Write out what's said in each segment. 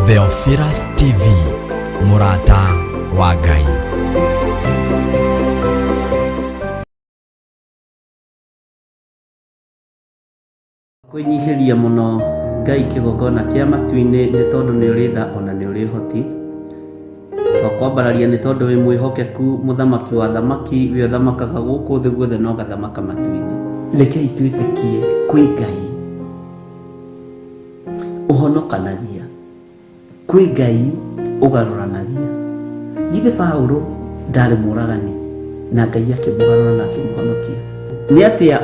Theophilus TV, Murata wa Ngai. Kwinyihiria muno Ngai kigongona kia matu-ini ni tondu ni uri tha ona ni uri hoti. Twakwambararia ni tondu wi mwihokeku muthamaki wa thamaki wi thamakaga guku thi guothe no gathamaka matu-ini. Rekei twitikie kwi Ngai uhonokanagia, kwi Ngai ugaruranagia. Githe Paulo ndari muragani na Ngai akimugarura na akimuhonokia. Ni atia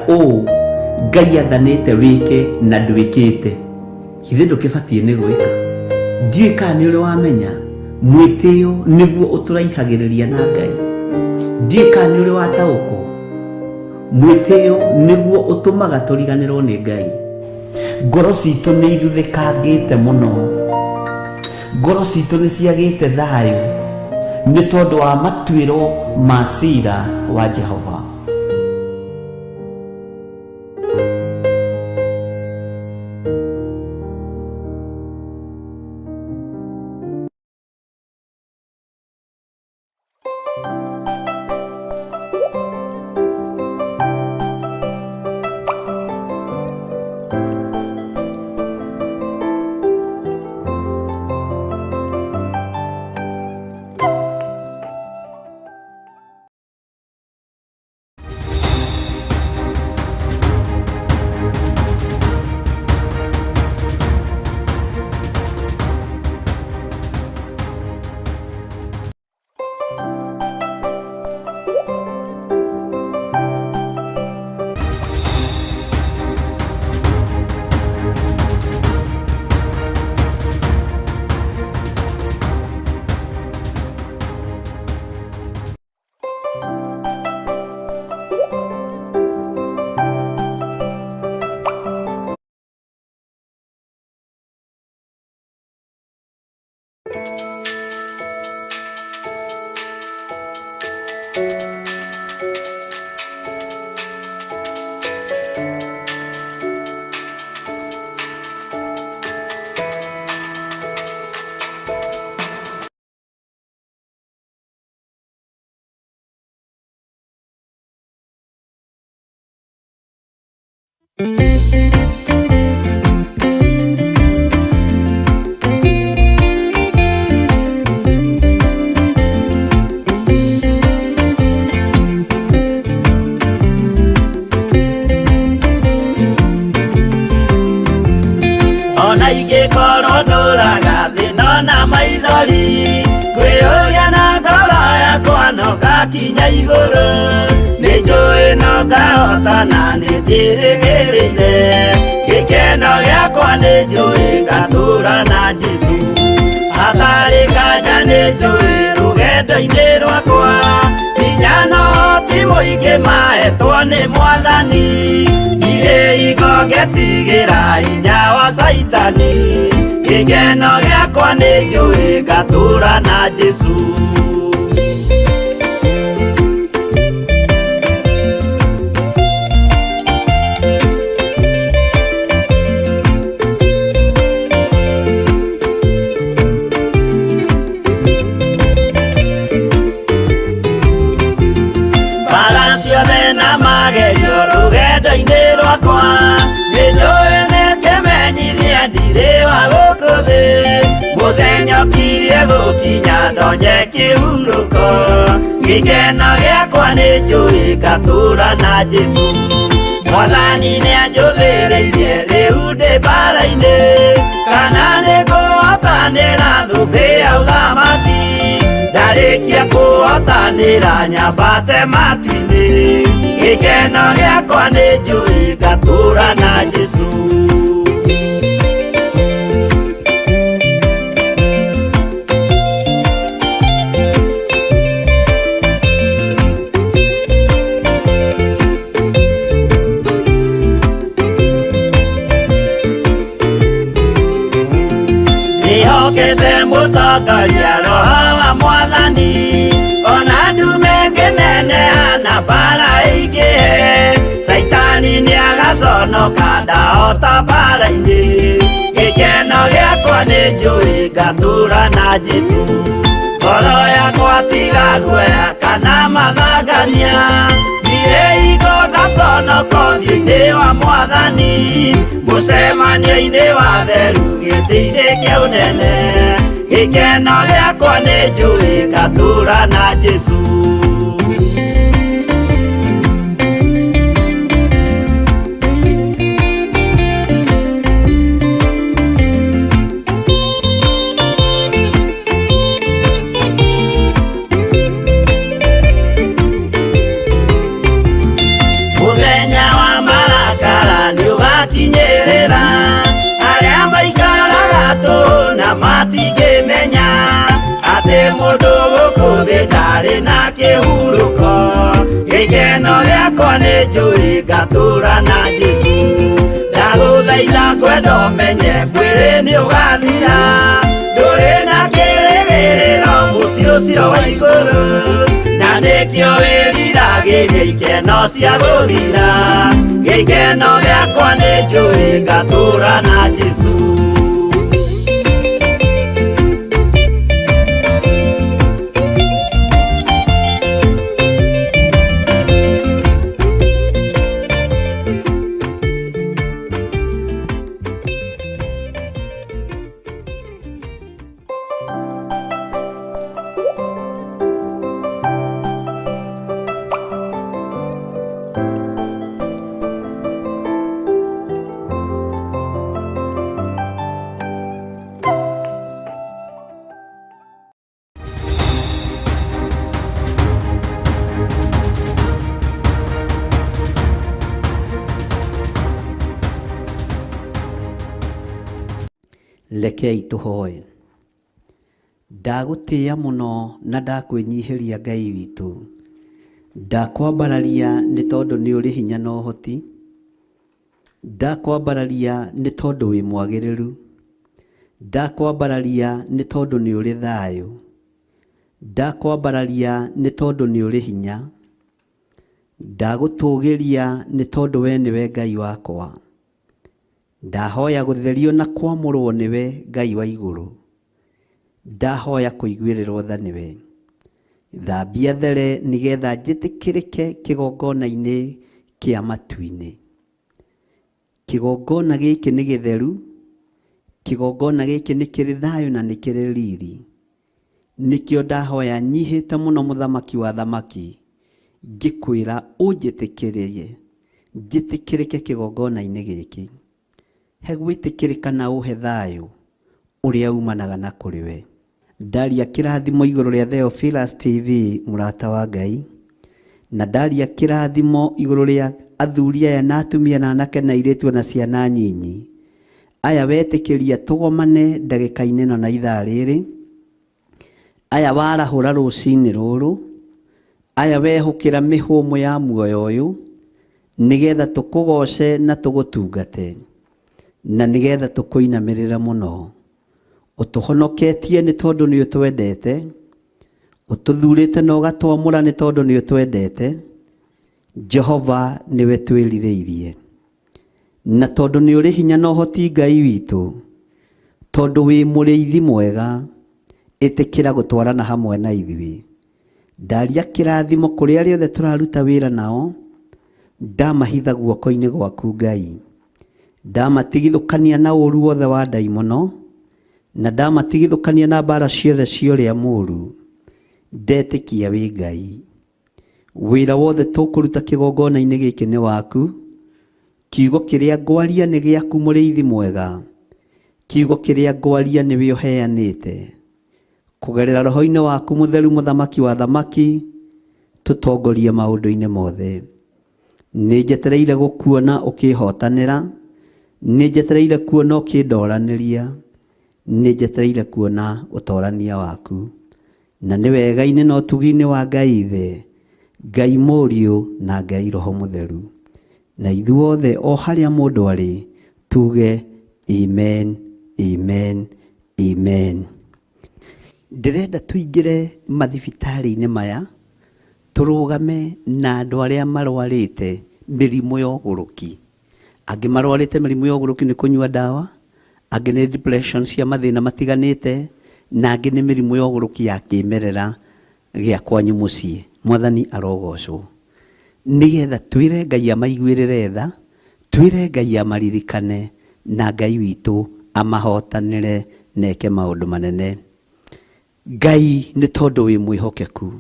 Ngai athanite wike na ndwikite, githe ndukibatie ni gwika. Ndiui kana ni uri wamenya mwitio niguo uturaihagiriria na Ngai. Ndiui kana ni uri wataũkwo mwitio niguo utumaga turiganirwo ni Ngai. Ngoro citu ni ithuthikangite muno, ngoro citu ni ciagite thayu ni tondu wa matuiro ma cira wa Jehova. Ona ingĩkorwo ndũraga thĩna na maithori, kwĩyũria na ngoro yakwa no ngakinya igũrũ. Nĩnjũĩ no ngahotana nĩnjĩrĩgĩrĩire, gĩkeno gĩakwa nĩnjũĩ ngatũũra na Jesũ. Hatarĩ nganja nĩnjũĩ rũgendo-inĩ rwakwa, hinya na ũhoti mũingĩ mahetwo nĩ Mwathani. Irĩ ingo ngetigĩra hinya wa Saitani, gĩkeno gĩakwa nĩnjũĩ ngatũũra na Jesũ. Rũgendo-inĩ rwakwa nĩnjũĩ nĩkĩmenyithia ndirĩ wa gũkũ thĩ. Mũthenya ũkirie gũkinya ndonye kĩhurũko, gĩkeno gĩakwa nĩnjũĩ ngatũũra na Jesũ. Mwathani nĩanjũthĩrĩirie rĩu ndĩ mbara-inĩ, kana nĩngũhotanĩra thũmbĩ ya ũthamaki. Ndarĩkia kũhotanĩra nyambate matu-inĩ, gĩkeno gĩakwa nĩnjũĩ ngatũũra na Jesũ. Nĩhokete mũtongoria Roho wa Mwathani, ona ndume ngĩneneha na mbara ĩingĩhe. Saitani nĩagaconoka ndahota mbara-inĩ, gĩkeno gĩakwa rĩakwa nĩ njũĩ ngatũũra na Jesũ. Ngoro yakwa tiga guoya kana mathangania, thiĩ igũ ngaconoka ũthiũ-inĩ wa Mwathani, mũcemanio-inĩ wa theru gĩtĩ-inĩ kĩa ũnene. Gĩkeno gĩakwa nĩ njũĩ ngatũũra na Jesũ. Mũthenya wa marakara nĩũgakinyĩrĩra, arĩa maikaraga tũhũ na matingĩmenya atĩ mũndũ gũkũ thĩ ndarĩ na kĩhurũko. Gĩkeno gĩakwa nĩ njũĩ ngatũũra na Jesũ. Ndagũthaitha ngwenda ũmenye mwĩrĩ nĩũgathira, ndũrĩ na kĩrĩgĩrĩro mũciĩ ũcio wa igũrũ, na nĩkĩo wĩriragĩria ikeno cia gũthira. Gĩkeno gĩakwa nĩ njũĩ ngatũũra na Jesũ. Rekei tũhoe. Ndagũtĩĩa mũno na ndakwĩnyihĩria Ngai witũ. Ndakwambararia nĩ tondũ nĩ ũrĩ hinya na ũhoti. Ndakwambararia nĩ tondũ wĩ mwagĩrĩru. Ndakwambararia nĩ tondũ nĩ ũrĩ thayũ. Ndakwambararia nĩ tondũ nĩ ũrĩ hinya. Ndagũtũũgĩria nĩ tondũ we nĩwe Ngai wakwa. Ndahoya gũtherio na kwamũrwo nĩwe Ngai wa igũrũ. Ndahoya kũiguĩrĩrwo tha nĩwe. Thambia there nĩgetha njĩtĩkĩrĩke kĩgongona-inĩ kĩa matu-inĩ. Kĩgongona gĩkĩ nĩ gĩtheru. Kĩgongona gĩkĩ nĩ kĩrĩ thayũ na nĩ kĩrĩ riri. Nĩkĩo ndahoya nyihĩte mũno mũthamaki wa thamaki, ngĩkwĩra ũnjĩtĩkĩrĩrie njĩtĩkĩrĩke kĩgongona-inĩ gĩkĩ. He gwĩtĩkĩrĩka na ũhe thayũ ũrĩa umanaga na kũrĩ we. Ndaria kĩrathimo igũrũ rĩa Theophilus TV mũrata wa Ngai, na ndaria kĩrathimo igũrũ rĩa athuri aya na atumia na anake na airĩtu na ciana nyinyi. Aya wetĩkĩria tũgomane ndagĩka-inĩ ĩno na ithaa rĩrĩ. Aya warahũra rũcinĩ rũrũ. Aya wehũkĩra mĩhũmũ ya muoyo ũyũ, nĩgetha tũkũgoce na tũgũtungate, na nĩgetha tũkũinamĩrĩra mũno. Ũtũhonoketie nĩ tondũ nĩ ũtwendete. Ũtũthurĩte na ũgatwamũra nĩ tondũ nĩ ũtwendete. Jehova nĩwe twĩrirĩirie. Na tondũ nĩ ũrĩ hinya na ũhoti Ngai witũ, tondũ wĩ mũrĩithi mwega, ĩtĩkĩra gũtwarana hamwe na ithuĩ. Ndaria kĩrathimo kũrĩ arĩa othe tũraruta wĩra nao. Ndamahitha guoko-inĩ gwaku Ngai. Ndamatigithũkania na ũru wothe wa ndaimono, na ndamatigithũkania na mbara ciothe cia ũrĩa mũũru. Ndetĩkia wĩ Ngai. Wĩra wothe tũkũruta kĩgongona-inĩ gĩkĩ nĩ waku. Kiugo kĩrĩa ngwaria nĩ gĩaku mũrĩithi mwega. Kiugo kĩrĩa ngwaria nĩwe ũheanĩte. Kũgerera roho-inĩ waku mũtheru mũthamaki wa thamaki, tũtongorie maũndũ-inĩ mothe. Nĩ njetereire gũkuona ũkĩhotanĩra. Nĩ njetereire kuona ũkĩndoranĩria. Nĩ njetereire kuona ũtorania waku. Na nĩ wega-inĩ na ũtugi-inĩ wa Ngai Ithe, Ngai Mũriũ na Ngai Roho Mũtheru. Na ithuothe o harĩa mũndũ arĩ tuge amen, amen, amen. Ndĩrenda tũingĩre mathibitarĩ-inĩ maya, tũrũgame na andũ arĩa marwarĩte mĩrimũ ya ũgũrũki. Angĩ marwarĩte mĩrimũ ya ũgũrũki nĩ kũnyua ndawa, angĩ nĩ depression cia mathĩna matiganĩte, na angĩ nĩ mĩrimũ ya ũgũrũki ya kĩmerera gĩa kwanyu mũciĩ. Mwathani arogocwo. Nĩgetha twĩre Ngai amaiguĩrĩre tha, twĩre Ngai amaririkane, na Ngai witũ amahotanĩre neke maũndũ manene. Ngai nĩ tondũ wĩ mwĩhokeku.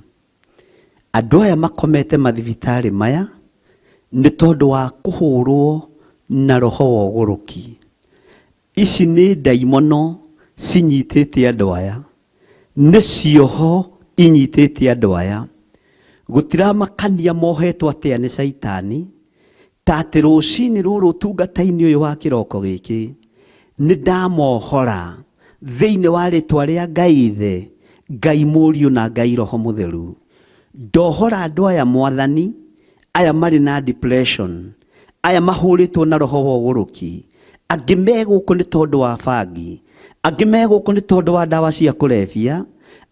Andũ aya makomete mathibitarĩ maya nĩ tondũ wa kũhũrwo na roho wa ũgũrũki. Ici nĩ ndaimono cinyitĩte andũ aya, nĩ cioho inyitĩte andũ aya. Gũtiramakania mohetwo atĩa nĩ Saitani, ta atĩ rũcinĩ rũrũ ũtungata-inĩ ũyũ wa kĩroko gĩkĩ nĩ ndamohora thĩinĩ wa rĩtwa rĩa Ngai Ithe, Ngai Mũriũ na Ngai Roho Mũtheru. Ndohora andũ aya Mwathani, aya marĩ na depression, aya mahũrĩtwo na roho wa ũgũrũki, angĩ megũkũ nĩ tondũ wa bangi, angĩ megũkũ nĩ tondũ wa ndawa cia kũrebia,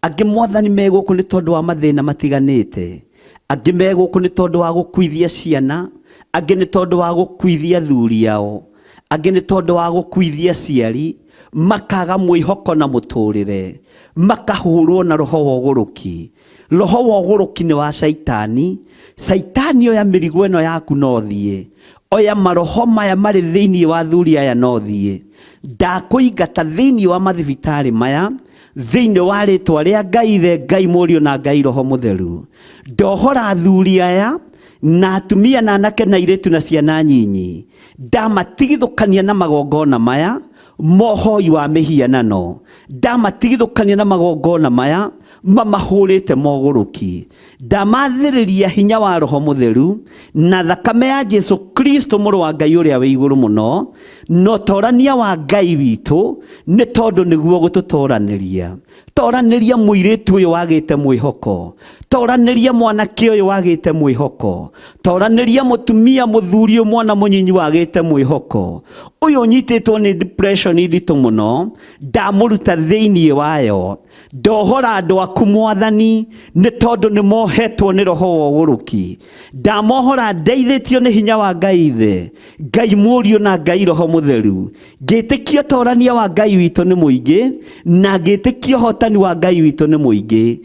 angĩ Mwathani megũkũ nĩ tondũ wa mathĩna matiganĩte, angĩ megũkũ nĩ tondũ wa gũkuithia ciana, angĩ nĩ tondũ wa gũkuithia athuri ao, angĩ nĩ tondũ wa gũkuithia aciari, makaga mwĩhoko na mũtũrĩre, makahũrwo na roho wa ũgũrũki. Roho wa ũgũrũki nĩ wa Saitani. Saitani oya mĩrigo ĩno yaku no thiĩ, oya maroho maya marĩ thĩinĩ wa athuri aya no thiĩ. Ndakũingata thĩinĩ wa mathibitarĩ maya, thĩinĩ wa rĩtwa rĩa Ngai Ithe, Ngai Mũriũ na Ngai Roho Mũtheru. Ndohora athuri aya na atumia na anake na airĩtu na ciana nyinyi, ndamatigithũkania na magongona maya mohoi wa mĩhianano, ndamatigithũkania na magongona maya mamahũrĩte mogũrũki. Ndamathĩrĩria hinya wa Roho Mũtheru na thakame ya Jesu Kristo mũrũ wa Ngai ũrĩa wĩ igũrũ mũno, no torania wa Ngai witũ, nĩ tondũ nĩguo gũtũtoranĩria. Toranĩria mũirĩtu ũyũ wagĩte mwĩhoko, toranĩria mwanake ũyũ wagĩte mwĩhoko, toranĩria mũtumia mũthuri mwana mũnyinyi wagĩte mwĩhoko. Ũyũ ũnyitĩtwo nĩ depression nditũ mũno, ndamũruta thĩinĩ wayo. Ndohora andũ aku Mwathani, nĩ tondũ nĩ mohetwo nĩ roho wa ũgũrũki. Ndamohora ndeithĩtio nĩ hinya wa Ngai Ithe, Ngai Mũriũ na Ngai Roho Mũtheru. Ngĩtĩkio torania wa Ngai witũ nĩ mũingĩ, na ngĩtĩkio hotani wa Ngai witũ nĩ mũingĩ.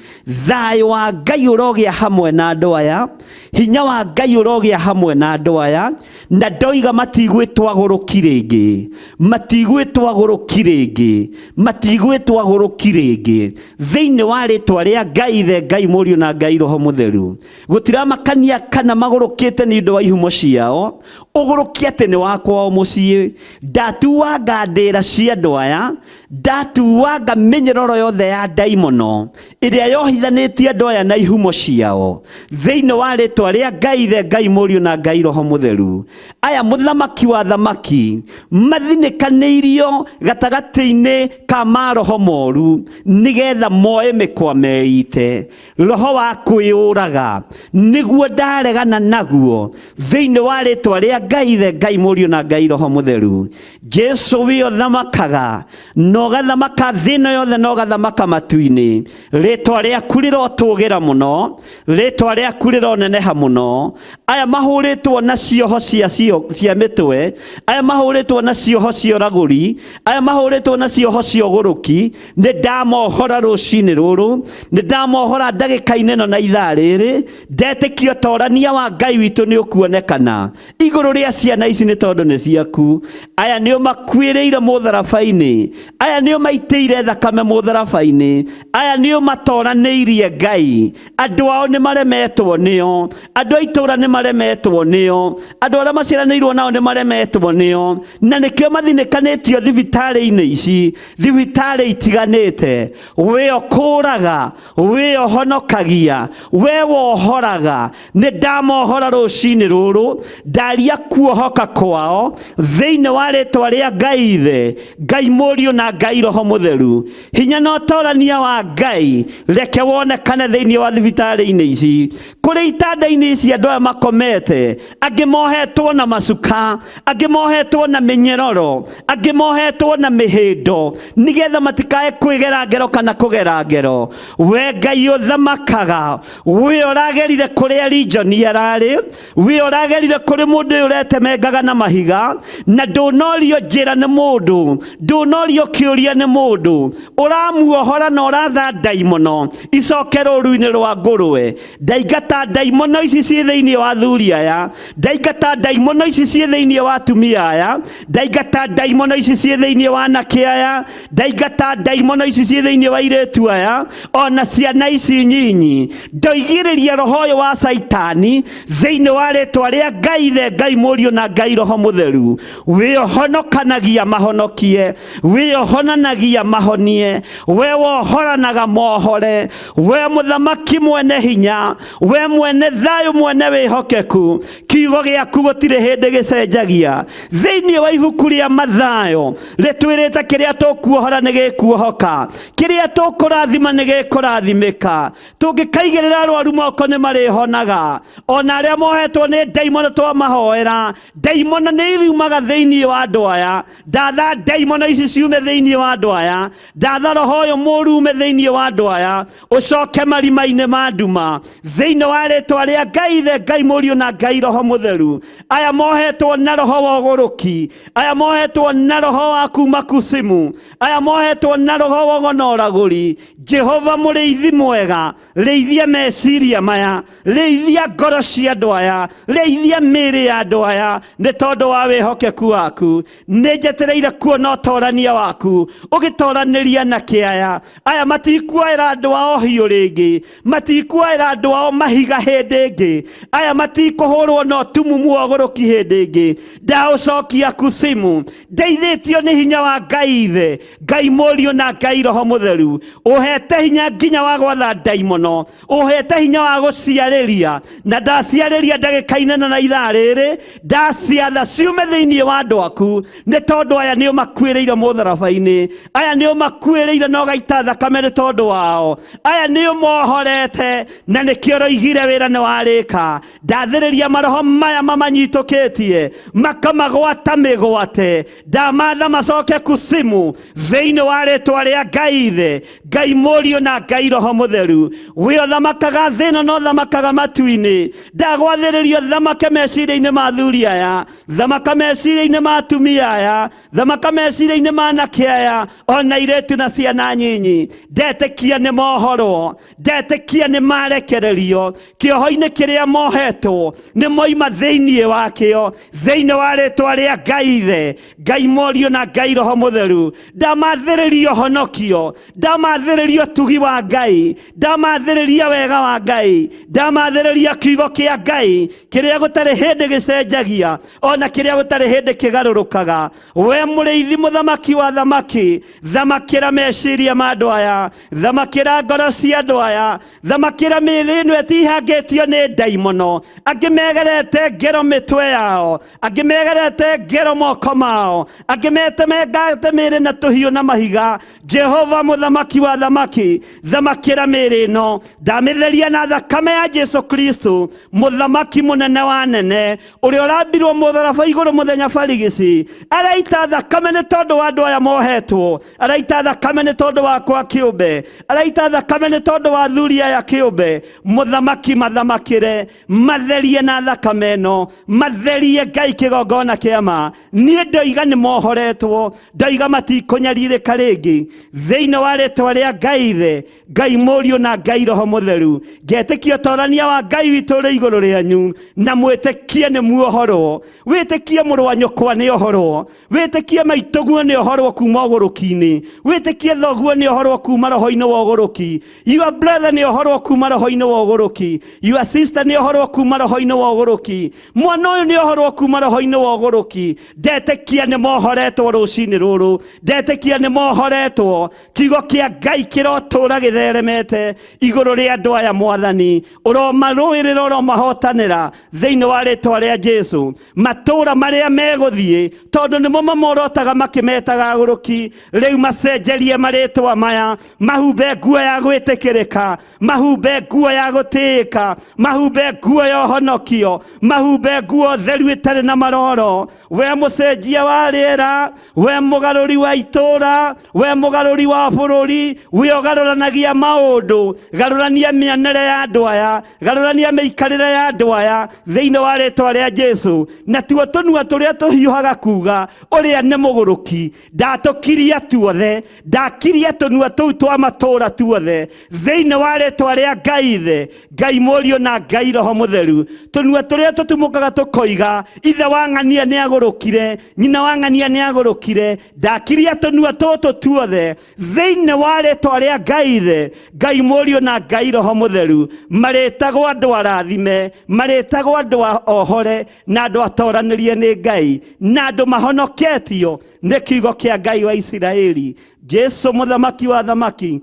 Thayũ wa Ngai ũrogĩa hamwe na andũ aya, hinya wa Ngai ũrogĩa hamwe na andũ aya, na ndoiga matigwĩtwo agũrũki rĩngĩ, matigwĩtwo agũrũki rĩngĩ, matigwĩtwo agũrũki rĩngĩ, thĩinĩ wa rĩtwa rĩa Ngai Ithe, Ngai Mũriũ na Ngai Roho Mũtheru. Gũtiramakania kana magũrũkĩte nĩ ũndũ wa ihumo ciao, ũgũrũki atĩ nĩ wakwa o mũciĩ. Ndatuanga ndĩra cia andũ aya, ndatuanga mĩnyororo yothe ya ndaimono ĩrĩa yohithanĩtie andũ aya na ihumo ciao, thĩinĩ wa rĩtwa rĩa Ngai Ithe, Ngai Mũriũ na Ngai Roho Mũtheru. Aya mũthamaki wa thamaki mathinĩkanĩirio gatagatĩ-inĩ ka maroho moru, nĩgetha moe mĩkwa meite. Roho wa kwĩyũraga nĩguo ndaregana naguo, thĩinĩ wa rĩtwa rĩa Ngai Ithe, Ngai Mũriũ na Ngai Roho Mũtheru. Jesu wĩ ũthamakaga, no gathamaka thĩna yothe, no gathamaka matu-inĩ. Rĩtwa rĩaku rĩrotũgĩra mũno, rĩtwa rĩaku rĩroneneha mũno. Aya mahũrĩtwo na cioho cia mĩtwe, aya mahũrĩtwo na cioho cia ũragũri, aya mahũrĩtwo na cioho cia ũgũrũki, nĩ ndamohora rũcinĩ rũrũ, nĩ ndamohora ndagĩka-inĩ ĩno na ithaa rĩrĩ. Ndetĩkio torania wa Ngai witũ nĩ ũkuonekana igũrũ rĩa ciana ici, nĩ tondũ nĩ ciaku. Aya nĩo makuĩrĩire mũtharaba-inĩ, aya nĩo maitĩire thakame mũtharaba-inĩ, aya nĩo matoranĩirie Ngai. Andũ ao nĩ maremetwo nĩo, andũ a itũũra nĩ maremetwo nĩo, andũ arĩa maciaranĩirwo nao nĩ maremetwo nĩo, na nĩkĩo mathinĩkanĩtio thibitarĩ-inĩ ici, thibitarĩ itiganĩte. We ũkũraga, we ũhonokagia, we wohoraga. Nĩ ndamohora rũcinĩ rũrũ, ndaria kuohoka kwao thĩinĩ wa rĩtwa rĩa Ngai Ithe, Ngai Mũriũ na Ngai Roho Mũtheru. Hinya na ũtorania wa Ngai reke wonekane thĩinĩ wa thibitarĩ-inĩ ici, kũrĩ itanda-inĩ ici andũ aya makomete, angĩ mohetwo na macuka, angĩ mohetwo na mĩnyororo, angĩ mohetwo na mĩhĩndo, nĩgetha matikae kwĩgera ngero kuhonoka na kugera ngero. We Ngai uthamakaga, we uragerire kuria region yarari, we uragerire kuri mundu uretemengaga na mahiga, na ndunorio njira ni mundu, ndunorio kiuria ni mundu, uramuohora na uratha daimono icoke rũru-inĩ rwa ngũrwe. Ndaingata daimono ici ciĩ thĩinĩ wa athuri aya, ndaingata daimono ici ciĩ thĩinĩ wa atumia aya, ndaingata daimono ici ciĩ thĩinĩ wa anake aya, ndaingata daimono ici ciĩ thĩinĩ wa airĩtu aya, ona ciana ici nyinyi. Ndoigĩrĩria roho ũyũ wa Saitani thĩinĩ wa rĩtwa rĩa Ngai Ithe, Ngai Mũriũ na Ngai Roho Mũtheru. Wĩohonokanagia mahonokie, wĩohonanagia mahonie, we wohoranaga mohore, we mũthamaki mwene hinya, we mwene thayũ, mwene wĩhokeku. Kiugo gĩaku gũtirĩ hĩndĩ gĩcenjagia. Thĩinĩ wa ibuku rĩa Mathayo rĩtwĩrĩte kĩrĩa tũkuohora nĩ gĩkuohoka, kĩrĩa tũkũrathima nĩ gĩkũrathimĩka. Tũngĩkaigĩrĩra arwaru moko nĩ marĩhonaga, ona arĩa mohetwo nĩ ndaimono twamahoera, ndaimono nĩ iriumaga thĩinĩ wa andũ aya. Ndatha ndaimono ici ciume thĩinĩ wa andũ aya, ndatha roho ũyũ mũũru ume thĩinĩ wa andũ aya, ũcoke marima-inĩ ma nduma thĩinĩ wa rĩtwa rĩa Ngai Ithe, Ngai Mũriũ na Ngai Roho Mũtheru. Aya mohetwo na roho wa ũgũrũki, aya mohetwo na roho wa kuma kusimu, aya mohetwo na roho wa ũgonoragũri. Jehova mũrĩithi mwega, rĩithia meciria maya, rĩithia ngoro cia andũ aya, rĩithia mĩĩrĩ ya andũ aya, nĩ tondũ wa wĩhokeku waku. Nĩ njetereire kuona ũtorania waku ũgĩtoranĩria na kĩaya. Aya matikuoera andũ ao hiũ rĩngĩ, matikuoera andũ ao mahiga hĩndĩ ĩngĩ, aya matikũhũrwo na ũtumumu wa ũgũrũki hĩndĩ ĩngĩ. Ndaũcokia kusimu, ndeithĩtio nĩ hinya wa Ngai Ithe, Ngai Mũriũ na Ngai Roho Mũtheru. Ũhete hinya nginya wa gwatha ndaimono, ũhete hinya wa gũciarĩria, na ndaciarĩria ndagĩka-inĩ na ithaa rĩrĩ, ndaciatha ciume thĩinĩ wa andũ aku, nĩ tondũ aya nĩo makuĩrĩire mũtharaba-inĩ, aya nĩo makuĩrĩire na ũgaita thakame nĩ tondũ wao, aya nĩo mohorete na nĩkĩo roigire wĩra nĩ warĩka. Ndathĩrĩria maroho maya mamanyitũkĩtie makamagwata mĩgwate, ndamatha macoke kusimu thĩinĩ wa rĩtwa rĩa Ngai Ithe, Ngai Mũriũ na Ngai Roho Mũtheru. We ũthamakaga thĩ ĩno na ũthamakaga matu-inĩ, ndagwathĩrĩrio thamake meciria-inĩ ma athuri aya, thamaka meciria-inĩ ma atumia aya, thamaka meciria-inĩ ma anake aya, ona airĩtu na ciana nyinyi. Ndetĩkia nĩ mohorwo, ndetĩkia nĩ marekererio kĩoho-inĩ kĩrĩa mohetwo, nĩ moima thĩinĩ wakĩo, thĩinĩ wa rĩtwa rĩa Ngai Ithe, Ngai Mũriũ na Ngai Roho Mũtheru. Ndamathĩrĩrio honokio, ndamathĩrĩrio tugi wa Ngai, ndamathĩrĩria wega wa Ngai, ndamathĩrĩria kiugo kĩa Ngai kĩrĩa gũtarĩ hĩndĩ gĩcenjagia, ona kĩrĩa gũtarĩ hĩndĩ kĩgarũrũkaga. We mũrĩithi mũthamaki wa thamaki, thamakĩra meciria ma andũ aya, thamakĩra ngoro cia andũ aya, thamakĩra mĩĩrĩ ĩno ĩtihangĩtio nĩ ndaimono, angĩ megerete ngero mĩtwe yao, angĩ megerete ngero moko mao, angĩ metemengate mĩĩrĩ na tũhiũ na mahiga. Jehova mũthamaki wa thamaki, thamakĩra mĩĩrĩ ĩno, ndamĩtheria na thakame ya Jesu Kristo, mũthamaki mũnene wa nene, ũrĩa ũrambirwo mũtharaba igũrũ mũthenya barigici. Araita thakame nĩ tondũ wa andũ aya mohetwo, araita thakame nĩ tondũ wakwa kĩũmbe, araita thakame nĩ tondũ wa athuri aya kĩũmbe. Mũthamaki mathamakĩre, matherie na thakame ĩno, matherie Ngai kĩgongona kĩa ma. Niĩ ndoiga nĩ mohoretwo, ndoiga matikũnyarirĩka rĩngĩ, thĩinĩ wa rĩtwa rĩa Ngai Ithe, Ngai Mũriũ na Ngai Roho Mũtheru. Ngetĩkia ũtorania wa Ngai witũ ũrĩ igũrũ rĩanyu, na mwĩtĩkie nĩ muohorwo, wĩtĩkie mũrũ wa nyũkwa nĩ ohorwo, wĩtĩkie maitũguo nĩ ohorwo kuma ũgũrũki-inĩ, wĩtĩkie thoguo nĩ ohorwo kuma roho-inĩ wa ũgũrũki, your brother nĩ ohorwo kuma roho-inĩ wa ũgũrũki, your sister nĩ ohorwo kuma roho-inĩ wa ũgũrũki, mwana ũyũ nĩ ohorwo kuma roho-inĩ wa ũgũrũki. Ndetĩkia nĩ mohoretwo rũcinĩ rũrũ, ndetĩkia nĩ mohoretwo. Kiugo kĩa Ngai kĩrotũũra gĩtheremete igũrũ rĩa andũ aya Mwathani, ũromarũĩrĩra, ũromahotanĩra thĩinĩ wa rĩtwa rĩa Jesu. Matũũra marĩa megũthiĩ, tondũ nĩmo mamorotaga makĩmetaga agũrũki, rĩu macenjerie marĩtwa maya, mahumbe nguo ya gwĩtĩkĩrĩka, mahumbe nguo ya gũtĩĩka, mahumbe nguo ya ũhonokio, mahumbe nguo theru ĩtarĩ na maroro. We mũcenjia wa rĩera, we mũgarũri wa itũũra, we mũgarũri wa bururi we ogaroranagia maundu garorania mianere ya andu aya garorania meikarire ya andu aya thiine wa ritwa ria Jesu na tuo tunua turia tuhiuhaga kuga uria ne muguruki ndatukiria tuothe ndakiria tunua tuu twa matura tuothe thiine wa ritwa ria Ngai the Ngai Murio na Ngai Roho Mutheru tunua turia tutumukaga tukoiga ithe wa ng'ania ni agurukire nyina wa ng'ania ni agurukire ndakiria tunua tutu tuothe thiine wa ritwa ria Ngai the Ngai Murio na Ngai Roho Mutheru maritagwo andu arathime maritagwo andu ohore na andu atoranirie ni Ngai na andu mahonoketio ni kiugo kia Ngai wa Isiraeli. Jesu muthamaki wa thamaki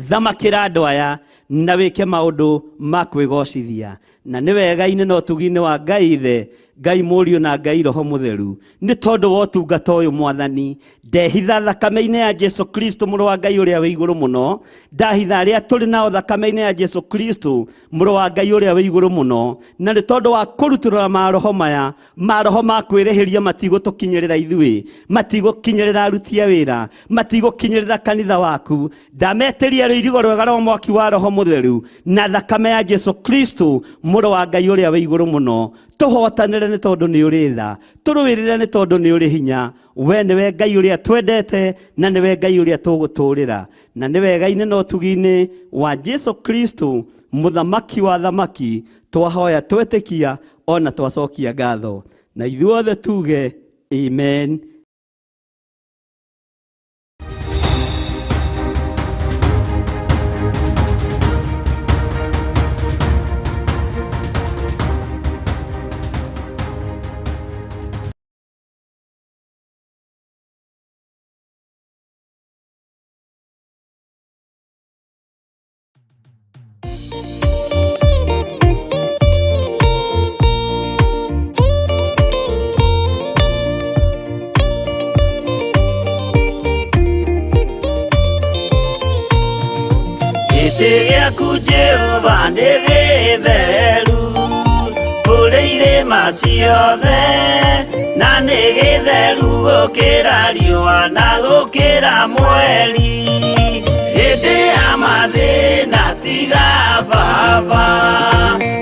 thamakira andu aya na wike maundu ma kwigocithia na ni wega ine no tugine wa Ngai the Ngai Murio na Ngai Roho Mutheru ni tondu wa utungata uyu mwathani ndehitha thakame-ine ya Jesu Kristo muru wa Ngai uria wi iguru muno ndahitha aria turi nao thakame-ine ya Jesu Kristo muru wa Ngai uria wi iguru muno na ni tondu wa kurutura maroho maya maroho ma kwirihiria matigutukinyirira ithui matigukinyirira aruti a wira matigukinyirira kanitha waku ndameteria irigo rwega rwa mwaki wa Roho Mutheru na thakame ya Jesu Kristo muru wa Ngai uria wi iguru muno tuhotanire ni tondu ni uri tha turuwirire ni tondu ni uri hinya we niwe Ngai uria twendete na niwe Ngai uria tuguturira na niwe wega ine no tugine wa Jesu Kristo muthamaki wa thamaki twahoya twetikia ona twacokia ngatho na ithuothe tuge amen. Jehova nĩ gĩtheru kũrĩ irĩma ciothe na nĩ gĩtheru gũkĩra riũa na gũkĩra mweri hĩndĩ ya mathĩna tiga baba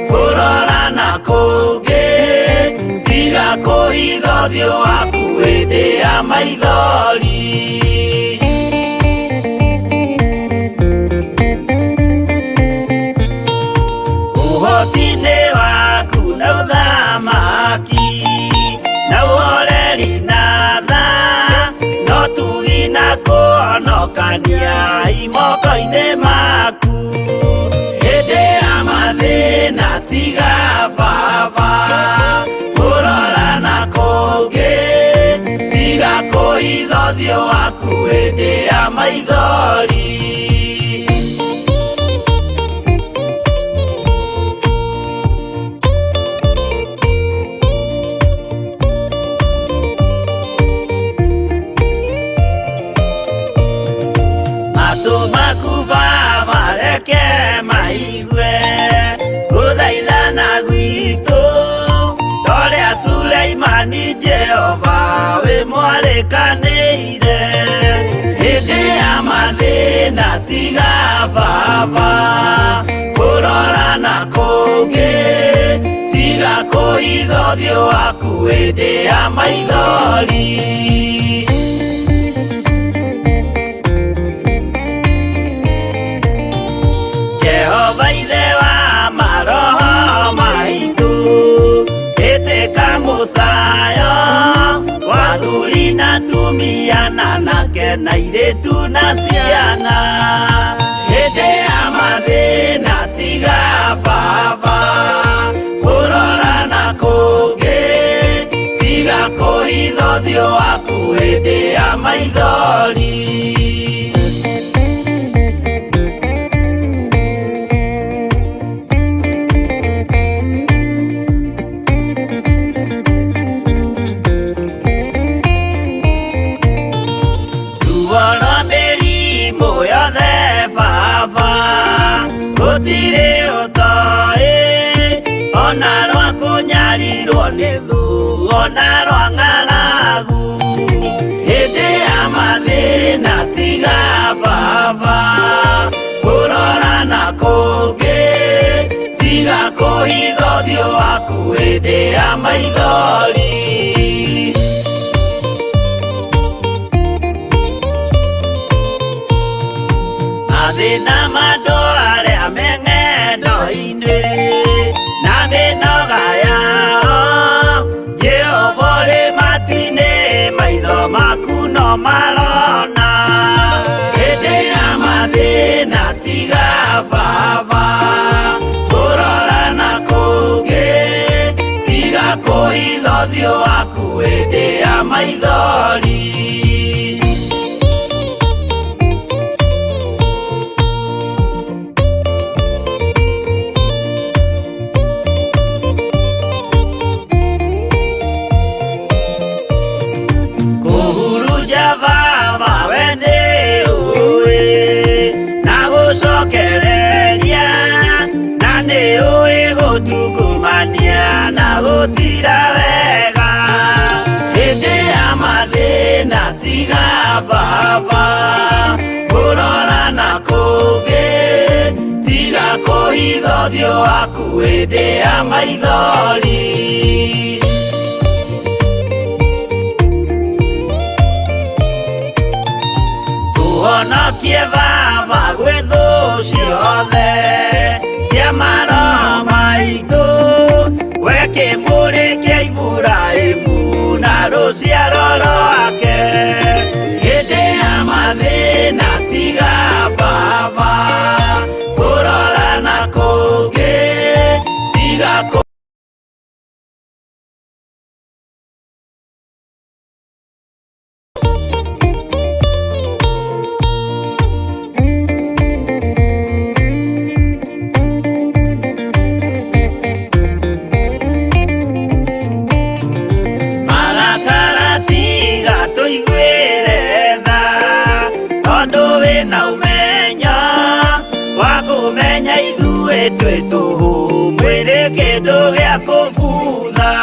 kũrora na kũngĩ tiga kũhitha ũthiũ waku hĩndĩ ya maithori. Uhotine waku na uthamaki na uoreri na tha no tugina kuonokania imoko-inĩ maku hĩndĩ ya mathĩna tiga baba kũrora na kũngĩ tiga kũhitha ũthiũ waku hĩndĩ ya maithori. Suleimani Jehova we mwarikanĩire hĩndĩ ya mathĩna tiga baba kũrora na kũngĩ tiga kũhitha ũthiũ waku hĩndĩ ya maithori. Jehova ithe wa maroho maitũ Musayo wathuri na tumia na nake na airĩtu na ciana hĩndĩ ya mathĩna tiga baba kũrora na kũngĩ tiga kũhitha ũthiũ waku hĩndĩ ya maithori. Gũtirĩ ũtoĩ ona rwa kũnyarirwo nĩ thu ona rwa ng'aragu hĩndĩ ya mathĩna tiga tiga kuhitha ũthiũ waku hĩndĩ ya maithori. Mathĩna ma andũ arĩa me ng'endo-inĩ na mĩnoga yao, Jehova ũrĩ matu-inĩ, maitho maku no marona. Hĩndĩ ya mathĩna tiga baba kũrora na kũngĩ, tiga kũhitha ũthiũ waku hĩndĩ ya maithori. Tungumania na gutira wega hĩndĩ ya mathĩna tiga baba kũrora na kũngĩ, tiga kũhitha ũthiũ waku hĩndĩ ya maithori. Tũhonokie baba gwĩ thũ ciothe cia maroho maitũ, we kĩmũrĩ kĩa Iburahĩmu na rũciaro rwake. Hĩndĩ ya mathĩna tiga baba kũrora na kũngĩ, tiga twĩ tũhũ mwĩrĩ kĩndũ gĩa kũbutha.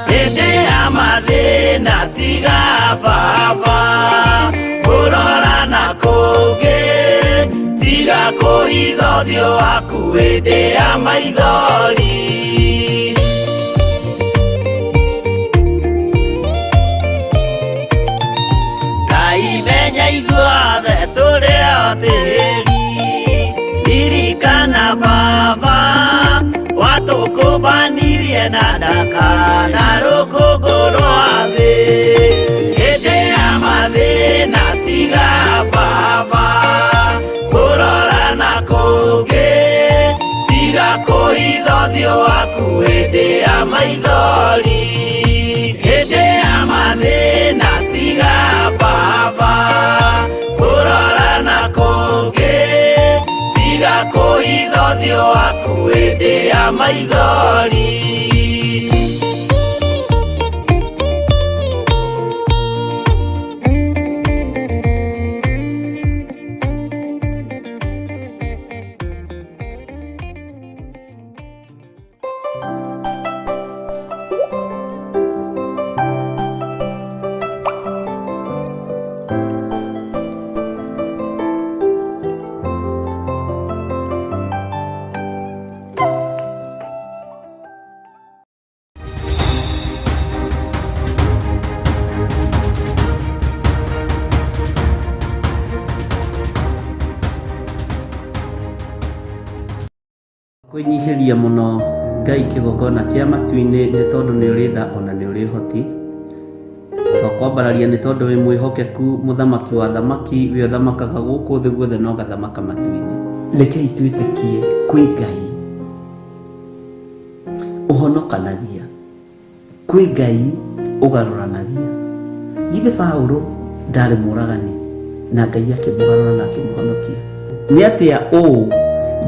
Hĩndĩ ya mathĩna tiga baba kũrora na kũngĩ, tiga kũhitha ũthiũ waku hĩndĩ ya maithori. Ngai menya ithuothe tũrĩ o tĩĩri, ririkana baba watũkũmbanirie na ndaka na rũkũngũ rwa thĩ. Hĩndĩ ya mathĩna tiga baba kũrora na kũngĩ, tiga kũhitha ũthiũ waku hĩndĩ ya maithori. Hĩndĩ ya mathĩna tiga baba kũrora na kũngĩ, tiga kũhitha ũthiũ waku hĩndĩ ya maithori. Kwĩnyihĩria mũno Ngai kĩgongona kĩa matu-inĩ nĩ tondũ nĩ ũrĩ tha ona nĩ ũrĩ ũhoti. Twakwambararia nĩ tondũ wĩ mwĩhokeku, mũthamaki wa thamaki, we ũthamakaga gũkũ thĩ guothe na ũgathamaka matu-inĩ. Rekei twĩtĩkie kwĩ Ngai ũhonokanagia, kwĩ Ngai ũgarũranagia. Githĩ Paũlũ ndarĩ mũũragani na Ngai akĩmũgarũra na akĩmũhonokia? Nĩ atĩa ũũ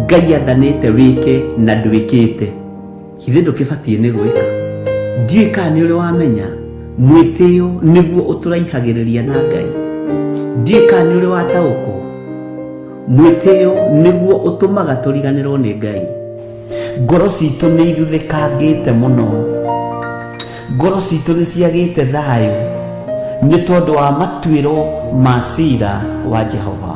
Ngai athanĩte wĩke na ndwĩkĩte? Githĩ ndũkĩbatiĩ nĩ gwĩka? Ndiũĩ kana nĩ ũrĩ wamenya mwĩtĩo nĩguo ũtũraihagĩrĩria na Ngai. Ndiũĩ kana nĩ ũrĩ wataũkwo mwĩtĩo nĩguo ũtũmaga tũriganĩrwo nĩ Ngai. Ngoro citũ nĩ ithuthĩkangĩte mũno, ngoro citũ nĩ ciagĩte thayũ nĩ tondũ wa matuĩro ma cira wa Jehova.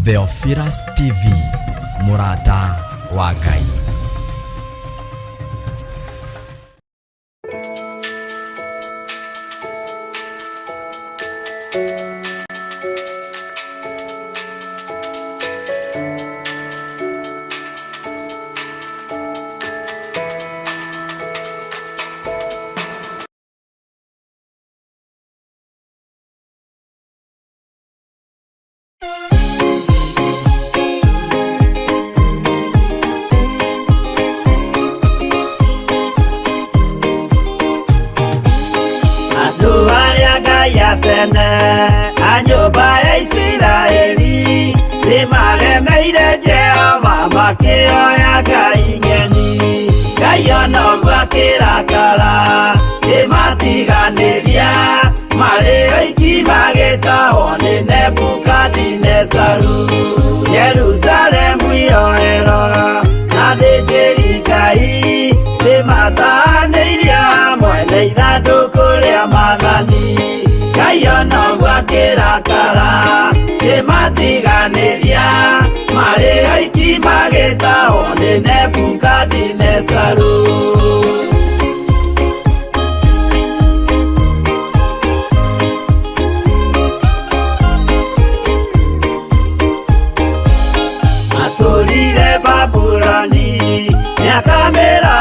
Theophilus TV, mũrata wa Ngai. A nyũmba ya Isiraeli nĩmaremeire Jehova makĩoya ngai ng'eni. Ngai ona ũguo akĩrakara kĩmatiganĩria, marĩ oiki magĩtahwo nĩ Nebukadinezaru. Jerusalemu iroero na athĩnjĩri Ngai nĩmatahanĩirie hamwe na ithandũkũ rĩa Mwathani. Ngai ona ũguo akĩrakara kĩmatiganĩria, marĩ oiki magĩtahwo nĩ Nebukadinezaru. Atũrire Babuloni mĩaka 70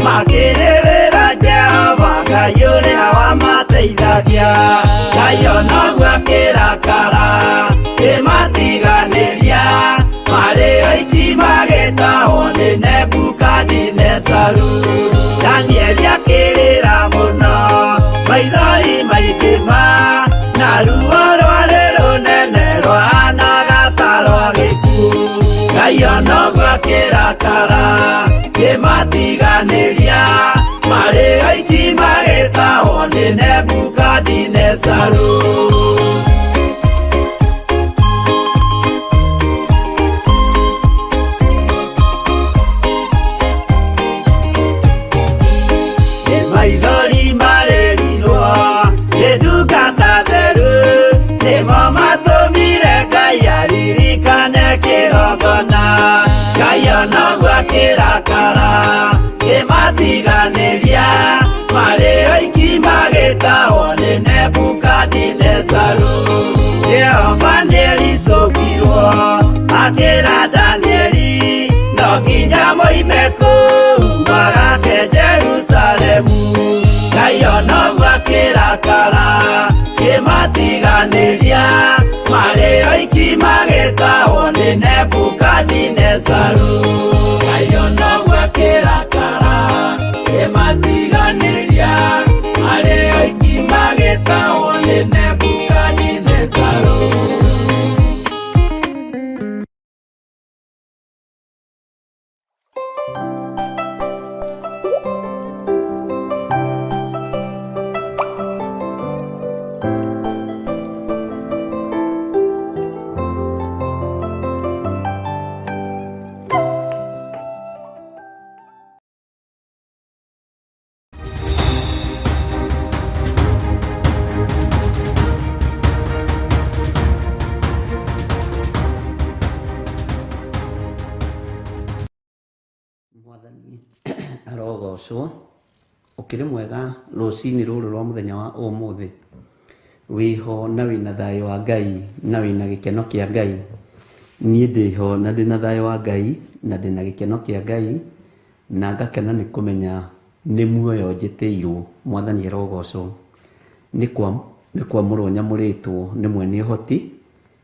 makĩrĩrĩra Jehova Ngai ũrĩa wamateithagia. Ngai ona ũguo akĩrakara kĩmatiganĩria, marĩ oiki magĩtahwo nĩ Nebukadinezaru. Danieli akĩrĩra mũno, maithori maikĩma, na ruo rwarĩ rũnene rwahanaga ta rwa gĩkuũ. Ngai ona ũguo akĩrakara kĩmatiganĩria, marĩ oiki magĩtahwo nĩ Nebukadinezaru. Maithori marĩrirwo nĩ ndungata theru, nĩmo matũmire Ngai aririkane kĩgongona. Ngai ona ũguo akĩrakara kĩmatiganĩria, marĩ oiki magĩtahwo nĩ Nebukadinezaru. Jehova nĩericũkirwo akĩra Danieli, no nginya moime kũu magake Jerusalemu. Ngai ona ũguo akĩrakara kĩmatiganĩria, marĩ oiki magĩtahwo nĩ Nebukadinezaru. Ngai ona ũguo akĩrakara kĩmatiganĩria, marĩ oiki magĩtahwo nĩ Nebukadinezaru. Mwathani arogocwo. Ũkĩrĩ mwega rũcinĩ rũrũ rwa mũthenya wa ũmũthĩ, wĩho na wĩna thayũ wa Ngai na wĩna gĩkeno kĩa Ngai. Niĩ ndĩho na ndĩna thayũ wa Ngai na ndĩna gĩkeno kĩa Ngai, na ngakena nĩ kũmenya nĩ muoyo njĩtĩirwo. Mwathani arogocwo. Nĩ kwamũrwo nyamũrĩtwo nĩ mwene ũhoti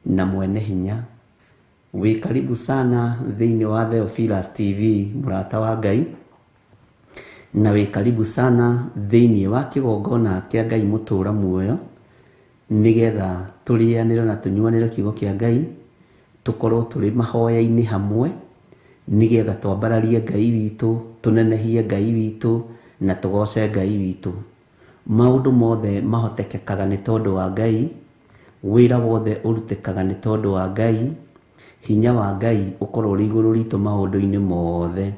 na mwene hinya. Wĩ karibu sana thĩinĩ wa Theophilus TV, mũrata wa Ngai, na wĩ karibu sana thĩinĩ wa kĩgongona kĩa Ngai mũtũra muoyo, nĩgetha tũrĩanĩre na tũnyuanĩre kiugo kĩa Ngai, tũkorwo tũrĩ mahoya-inĩ hamwe, nĩgetha twambararie Ngai witũ, tũnenehie Ngai witũ na tũgoce Ngai witũ. Maũndũ mothe mahotekekaga nĩ tondũ wa Ngai, wĩra wothe ũrutĩkaga nĩ tondũ wa Ngai, hinya wa Ngai ũkorwo ũrĩ igũrũ ritũ maũndũ-inĩ mothe.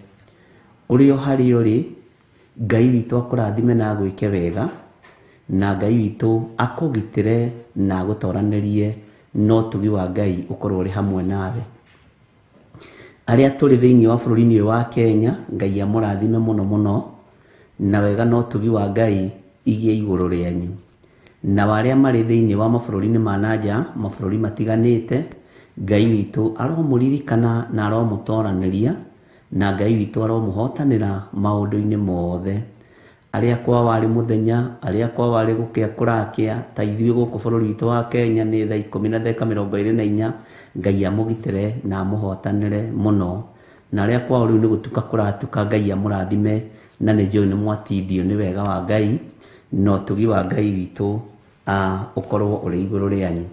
Ũrĩ o harĩa ũrĩ, Ngai witũ akũrathime na agwĩke wega, na Ngai witũ akũgitĩre na agũtwaranĩrie no tugi wa Ngai ukorwo ri hamwe nawe. Aria turi thiini wa bururi-ini wa Kenya, Ngai amurathime muno muno, na wega no tugi wa Ngai igie iguru rianyu. Na waria mari thiini wa mabururi-ini ma nanja, mabururi matiganite, Ngai witu aromuririkana na aromutoraniria, na Ngai witu aromuhotanira maundu-ini mothe. Aria kwa wari muthenya, aria kwa wari gukia kurakia, ta ithuĩ guku bururi witu wa Kenya ni thaa 10:24, Ngai amugitire na amuhotanire muno. Na aria kwa riu ni gutuka kuratuka, Ngai amurathime, na ni njui ni mwatindio ni wega wa Ngai, no tugi wa Ngai witu ukorwo uri iguru rianyu.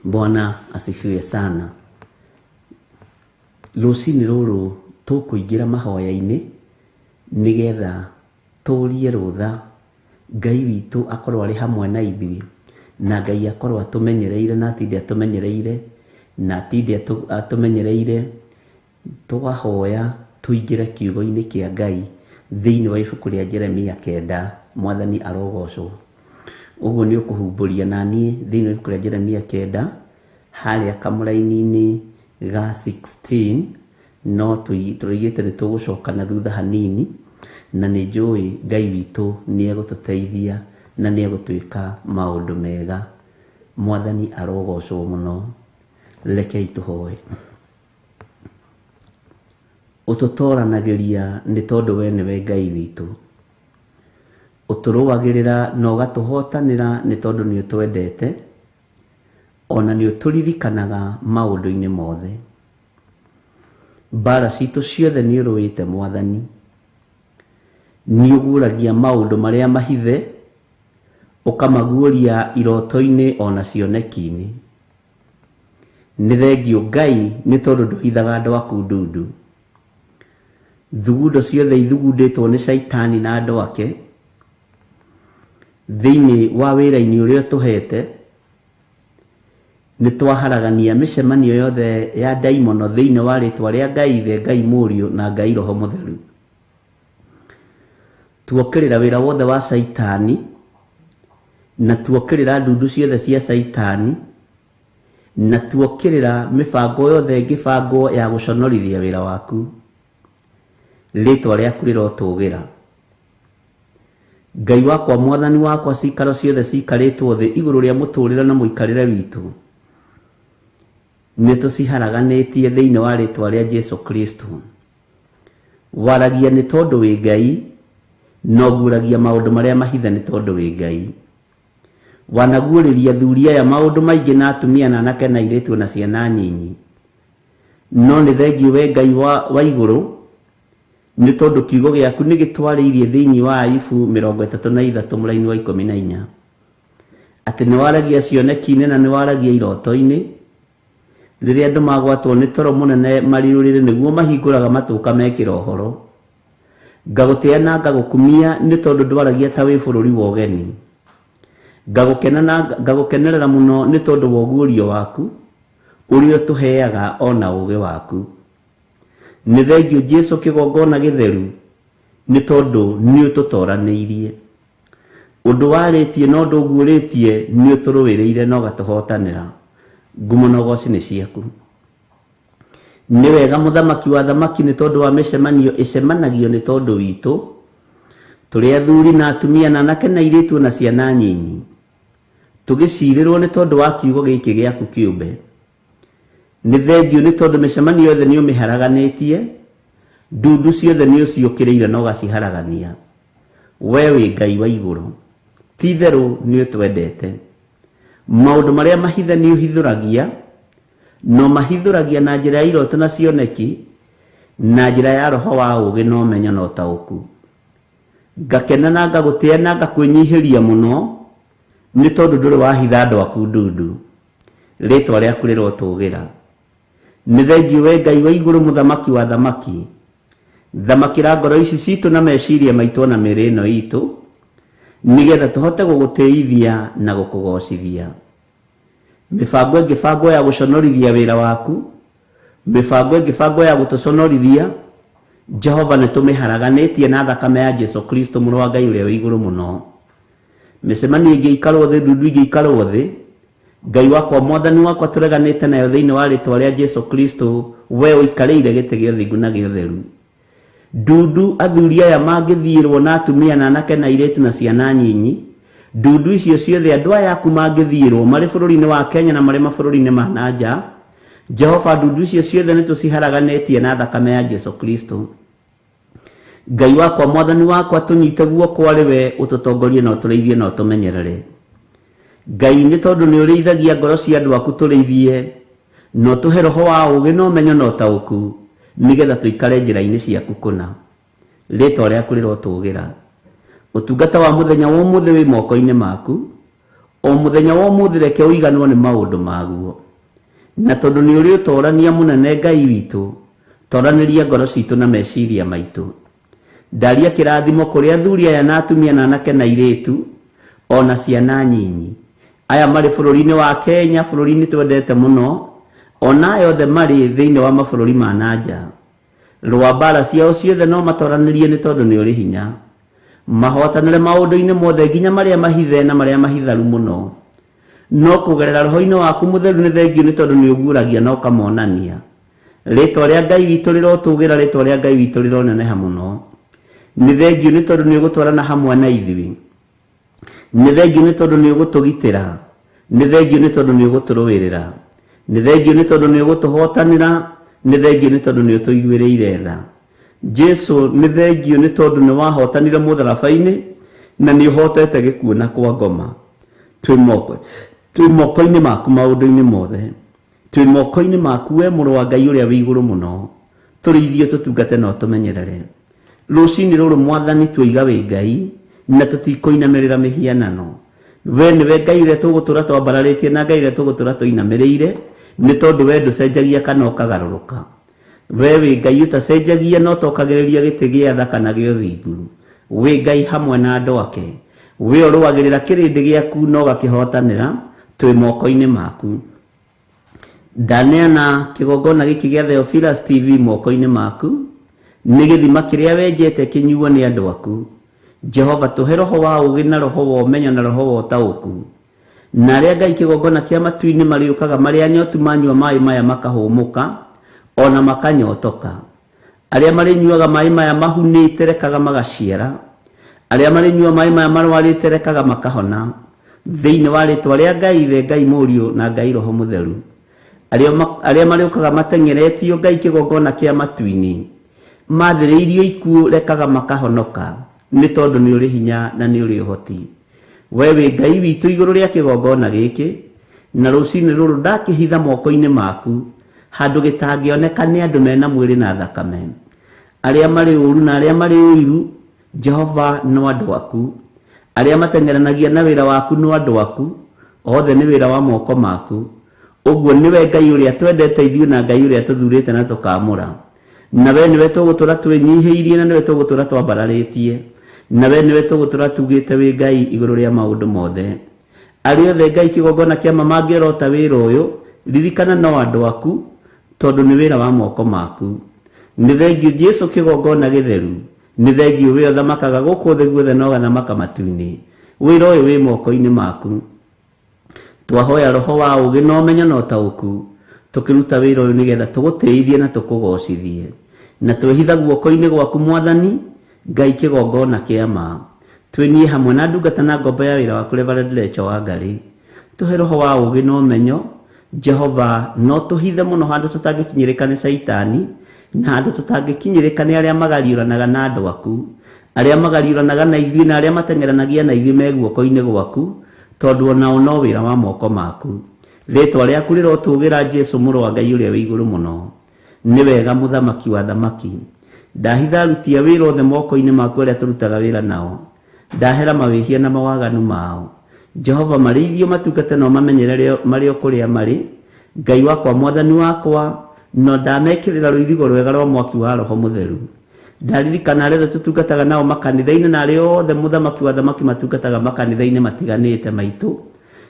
Bwana asifiwe sana. Rũcinĩ rũrũ tũkũingĩra mahoya-inĩ nigetha tũrie rũtha Ngai witũ akorwo arĩ hamwe na ithuĩ, na Ngai akorwo atumenyereire na atinde atumenyereire, na atinde atumenyereire. Tũgahoya tũingĩre kiugo-inĩ kĩa Ngai thĩinĩ wa ibuku rĩa Jeremia 9. Mwathani arogocwo. Ũguo nĩ ũkũhumbũria naniĩ thĩinĩ wa ibuku rĩa Jeremia 9 harĩa kamũraini-inĩ ga 16, no tũigĩte nĩ tũgũcoka na thutha hanini, na nĩ njũĩ Ngai witũ nĩ egũtũteithia na nĩ egũtwĩka maũndũ mega. Mwathani arogocwo mũno. Rekei tũhoe. Ũtũtoranagĩria nĩ tondũ we nĩwe Ngai witũ. Ũtũrũagĩrĩra na ũgatũhotanĩra nĩ tondũ nĩ ũtwendete, ona nĩ ũtũririkanaga maũndũ-inĩ mothe. Mbara citũ ciothe nĩ ũrũĩte Mwathani. Nĩ ũguũragia maũndũ marĩa mahithe, ũkamaguũria iroto-inĩ ona cioneki-inĩ. Nĩ thengio Ngai nĩ tondũ ndũhithaga andũ aku ndundu. Thugundo ciothe ithugundĩtwo nĩ Shaitani na andũ ake thĩinĩ wa wĩra-inĩ ũrĩa tũhete, nĩ twaharagania mĩcemanio yothe ya daimono thĩinĩ wa rĩtwa rĩa Ngai Ithe, Ngai Mũriũ na Ngai Roho Mũtheru. Tuokĩrĩra wĩra wothe wa Shaitani, na tuokĩrĩra ndundu ciothe cia Shaitani, na tuokĩrĩra mĩbango yothe ĩngĩbangwo ya gũconorithia wĩra waku. Rĩtwa rĩaku rĩrotũgĩra. Ngai wakwa, Mwathani wakwa, cikaro ciothe cikarĩtwo thĩ igũrũ rĩa mũtũrĩre na mũikarĩre witũ, nĩ tũciharaganĩtie thĩinĩ wa rĩtwa rĩa Jesu Kristo. Waragia nĩ tondũ wĩ Ngai, no guũragia maũndũ marĩa mahithe nĩ tondũ wĩ Ngai. Wanaguũrĩria thuri aya maũndũ maingĩ na atumia na anake na airĩtu na ciana nyinyi, no nĩ thengio we Ngai wa igũrũ, nĩ tondũ kiugo gĩaku nĩ gĩtwarĩirie thĩinĩ wa Ayubu 33 mũraini wa 14, atĩ nĩ waragia cioneki-inĩ na nĩ waragia iroto-inĩ, rĩrĩa andũ magwatwo nĩ toro mũnene mariũrĩre nĩguo mahingũraga matũka mekĩra ũhoro. Ngagũtĩa na ngagũkumia nĩ tondũ ndwaragia ta wĩ bũrũri wa ũgeni. Ngagũkenerera mũno nĩ tondũ wa ũguũrio waku ũrĩa ũtũheaga ona ũũgĩ waku. Nĩ thengio Jesu kĩgongona gĩtheru, nĩ tondũ nĩ ũtũtoranĩirie. Ũndũ warĩtie na ũndũ ũguũrĩtie nĩ ũtũrũĩrĩire na ũgatũhotanĩra. Ngumo na ũgooci nĩ ciaku. Nĩ wega mũthamaki wa thamaki nĩ tondũ wa mĩcemanio ĩcemanagio nĩ tondũ witũ, tũrĩ athuri na atumia na anake na airĩtu na ciana nyinyi, tũgĩcirĩrwo nĩ tondũ wa kiugo gĩkĩ gĩaku kĩũmbe. Nĩ thengio nĩ tondũ mĩcemanio yothe nĩ ũmĩharaganĩtie, ndundu ciothe nĩ ũciũkĩrĩire na ũgaciharagania. We wĩ Ngai wa igũrũ, ti itherũ nĩ ũtwendete. Maũndũ marĩa mahithe nĩ ũhithũragia, no mahithũragia na njĩra ya iroto na cioneki, na njĩra ya roho wa ũũgĩ na ũmenyo na ũtaũku. Ngakena na ngagũtĩa na ngakwĩnyihĩria mũno, nĩ tondũ ndũrĩ wahitha andũ aku ndundu. Rĩtwa rĩaku rĩrotũgĩra. Nĩ thengio we Ngai wa igũrũ, mũthamaki wa thamaki. Thamakĩra ngoro ici citũ na meciria maitũ na mĩĩrĩ ĩno itũ, nigetha tũhote gũgũtĩithia na gũkũgocithia. Mĩbango ĩngĩbangwo ya gũconorithia wĩra waku, mĩbango ĩngĩbangwo ya gũtũconorithia, Jehova nĩ tũmĩharaganĩtie na thakame ya Jesu Kristo mũrũ wa Ngai ũrĩa wĩ igũrũ mũno. Mĩcemanio ĩngĩikarwo thĩ, ndundu ĩngĩikarwo thĩ, Ngai wakwa mwathani wakwa tureganite nayo thiini wa ritwa ria Jesu Kristo we uikareire gite gio thingu na gio theru. Ndundu athuri aya mangithirwo na atumia na anake na airitu na ciana nyinyi, ndundu icio ciothe andu aya aku mangithirwo mari bururi-ini wa Kenya na mari mabũrũri-inĩ ma nanja, Jehova ndundu icio ciothe nituciharaganitie na thakame ya Jesu Kristo. Ngai wakwa mwathani wakwa tunyite guoko ari we ututongorie na utureithie na utumenyerere. Ngai ni tondu ni ureithagia ngoro cia andu aku tureithie no tuhe roho wa ugi no menyo no tauku nigetha tuikare njira-ini ciaku kuna. Ritwa riaku rirotugira. Utungata wa muthenya wa umuthi wi moko-ini maku. O muthenya wa umuthi reke uiganwo ni maundu maguo. Na tondu ni uri utorania munene Ngai witu, toraniria ngoro citu na meciria maitu. Ndaria kirathimo kuri athuri aya na atumia na anake na airitu ona ciana nyinyi. Aya mari bururi-ini wa Kenya, bururi-ini twendete muno, ona yothe mari thiini wa mabũrũri ma nanja. Rwa mbara ciao ciothe no matoranirie ni tondu ni uri hinya. Mahotanire maundu-ini mothe nginya maria mahithe na maria mahitharu muno. No kugerera roho-ini waku mutheru ni thengiu ni tondu ni uguragia na ukamonania. Ritwa ria Ngai witu rirotugira, ritwa ria Ngai witu rironeneha muno. Ni thengiu ni tondu ni ugutwarana hamwe na ithui. Ni thengiu ni tondu ni ugutugitira. Ni thengiu ni tondu ni uguturuirira. Ni thengiu ni tondu ni ugutuhotanira. Ni thengiu ni tondu ni utuiguiriire tha. Jesu ni thengiu ni tondu ni wahotanire mutharaba-ini na ni uhotete gikuo na kwa ngoma. Twi moko-ini maku maundu-ini mothe. Twi moko-ini maku we muru wa Ngai uria wi iguru muno. Turiithie tutungate na utumenyerere. Rucini ruru mwathani twiga wi Ngai na tutikoinamirira mihianano. We niwe Ngai uria tugutura twambararitie na Ngai uria tugutura tuinamirire ni tondu we nducenjagia kana ukagaruruka. We wi Ngai utacenjagia no tokagiriria giti gia thaka na gio thingu. We Ngai hamwe na andu ake. We uruagirira kirindi giaku no gakihotanira. Twi moko-ini maku. Ndaneana kigongona giki gia Theophilus TV moko-ini maku. Ni githima kiria wenjete kinyuo ni andu aku. Jehova tuhe roho wa ugi na roho wa umenyo na roho wa utauku. Na ria Ngai kigongona kia matu-ini mariukaga maria nyotu manyua mai maya makahumuka ona makanyotoka. Aria marinyuaga mai maya mahunite rekaga magaciara. Aria marinyua mai maya marwarite rekaga makahona. Thiini wa ritwa ria Ngai the Ngai Muriu na Ngai Roho Mutheru. Aria mariukaga matengeretio Ngai kigongona kia matu-ini mathiriirio ikuo rekaga makahonoka. Ni tondu ni uri hinya na ni uri uhoti. We wi Ngai witu iguru ria kigongona giki na rucini ruru ndakihitha moko-ini maku handu gitangioneka ni andu mena mwiri na thakame. Aria mari uru na aria mari uiru Jehova no andu aku. Aria matengeranagia na wira waku no andu aku. Othe ni wira wa moko maku. Uguo niwe Ngai uria twendete ithuĩ na Ngai uria tuthurite na tukamura. Na we niwe tugutura twinyihiirie na niwe tugutura twambararitie. Na we niwe tugutura tugite wi Ngai iguru ria maundu mothe. Ari othe Ngai kigongona kia mangirota wira uyu ririkana no andu aku tondu ni wira wa moko maku. Ni thengiu Jesu kigongona githeru. Ni thengiu we thamakaga guku thi guothe no gathamaka matu-ini. Wira uyu wi moko-ini maku. Twahoya roho wa ugi no menyo no tauku. Tukiruta wira uyu nigetha tugutiithie na tukugocithie. Na twihitha guoko-ini gwaku mwathani Ngai kigongona kia ma. Twinie hamwe na ndungata na ngombo ya wira waku Reverend Lecho wa Ngai. Tuhe roho wa ugi no menyo. Jehova no tuhithe muno handu tutangikinyirika ni Saitani na handu tutangikinyirika ni aria magariuranaga na andu aku. Aria magariuranaga na ithuĩ na aria matengeranagia na ithuĩ me guoko-ini gwaku tondu onao no wira wa moko maku. Ritwa riaku rirotugira Jesu muru wa Ngai uria wi iguru muno. Ni wega muthamaki wa thamaki. Ndahitha aruti a wira othe moko-ini maku aria turutaga wira nao. Ndahera mawihia na mawaganu mao. Jehova marithio matungate no mamenyerere mari okuria mari. Ngai wakwa mwathani wakwa no ndamekirira ruithigo rwega rwa mwaki wa Roho Mutheru. Ndaririkana aria tutungataga nao makanitha-ini na aria othe muthamaki wa thamaki matungataga makanitha-ini matiganite maitu.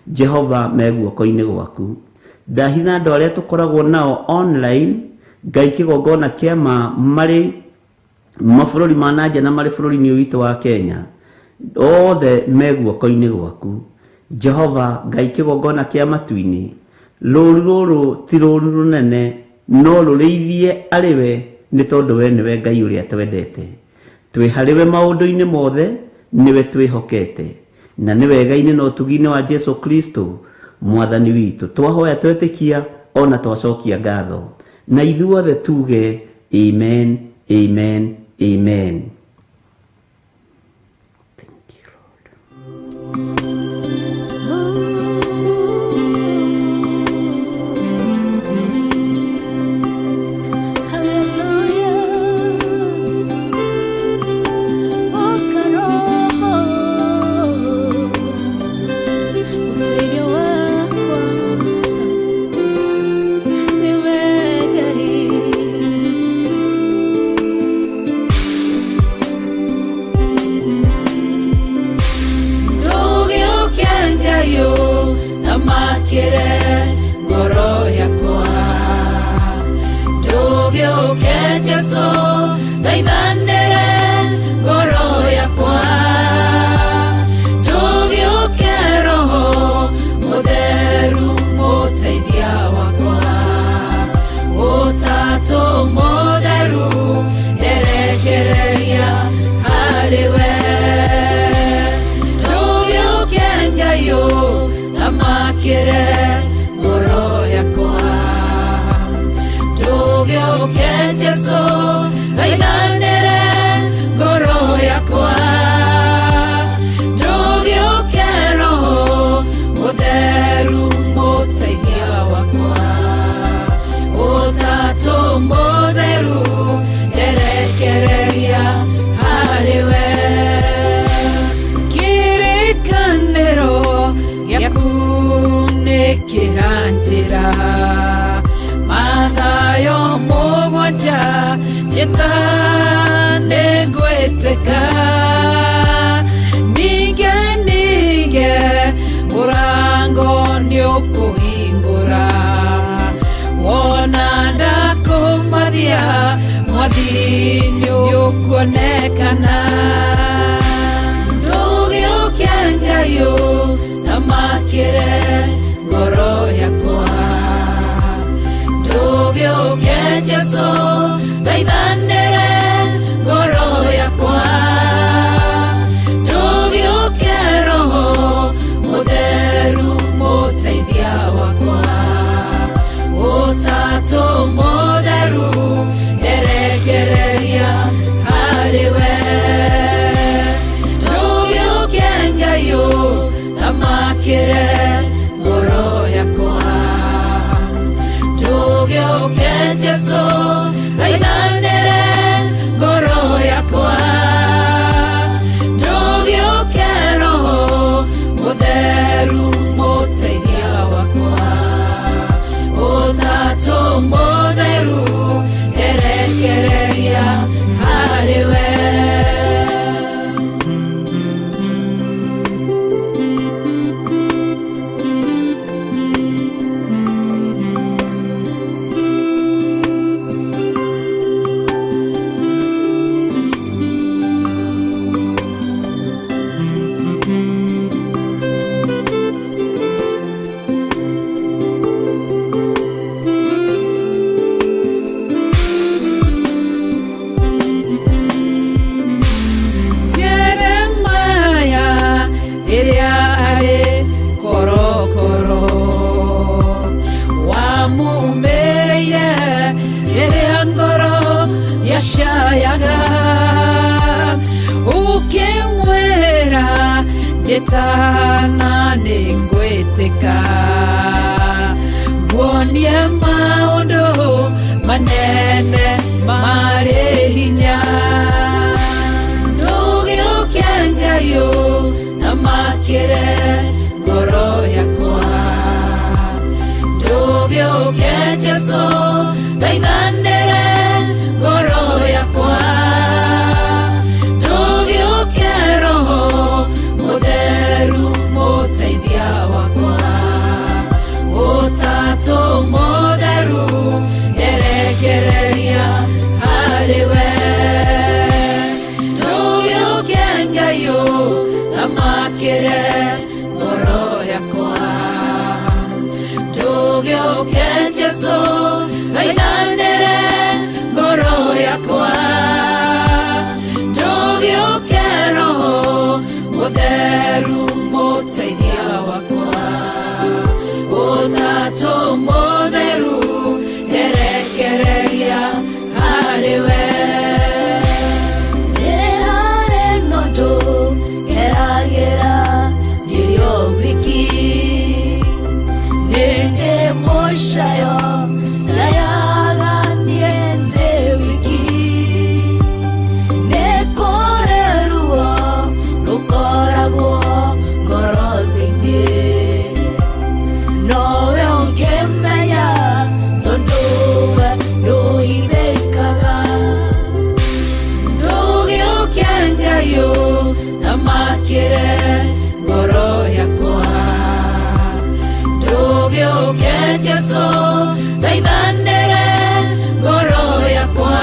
Jehova me guoko-ini gwaku. Ndahitha andu aria tukoragwo nao online Ngai kigongona kia mari mabũrũri ma nanja na mari bũrũri-ini witu wa Kenya. Othe me guoko-ini gwaku. Jehova Ngai kĩgongona kĩa matu-inĩ, rũũru rũrũ ti rũũru rũnene, no rũrĩithie arĩ we, nĩ tondũ we nĩwe Ngai ũrĩa twendete. Twĩ harĩ we maũndũ-inĩ mothe, nĩwe twĩhokete, na nĩ wega-inĩ na ũtugi-inĩ wa Jesu Kristo mwathani witũ. Twahoya twetĩkia ona twacokia ngatho, na ithuothe tuge amen, amen, amen. Quiere, hariwe nehare nondo geragera ndirio wiki nende moshayo jayaga niende wiki nekoreruo rukoragwo ngorothini nowe ongimenya tonduwe nduithikaga ndugiukengayo namakire ngoro yakwa ndugiuke Jesu ndaithanire ngoro yakwa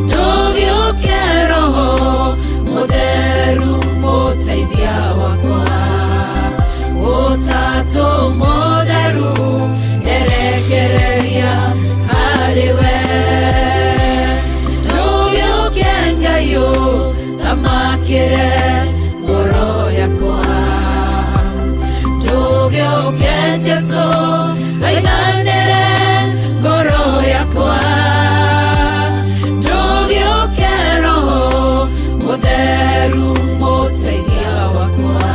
ndugiuke Roho Mutheru muteithia wakwa Utatu Mutheru erekereria hariwe ndugiuke Ngayo namakire ngoro yakwa ndugiuke Jesu ndaithanire ngoro yakwa ndugiuke Roho Mutheru muteithia wakwa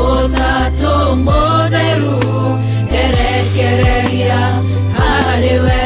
Utatu Mutheru erekereria hariwe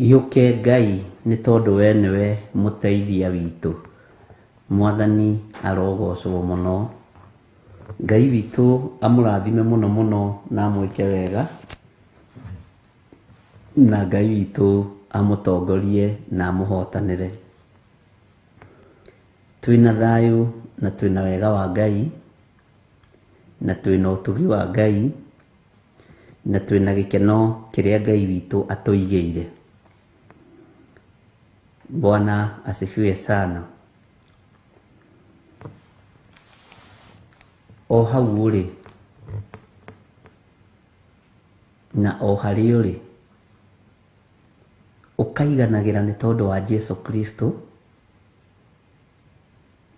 Yuke Ngai ni tondu we niwe muteithia witu mwathani arogocwo muno Ngai witu amurathime muno muno na amwike wega na Ngai witu amutongorie na amuhotanire twina thayu na twina wega wa Ngai na twina utugi wa Ngai na twina gikeno kiria Ngai witu atuigeire. Bwana asifiwe sana. O hau uri na o hari uri ukaiganagira ni tondu wa Jesu Kristo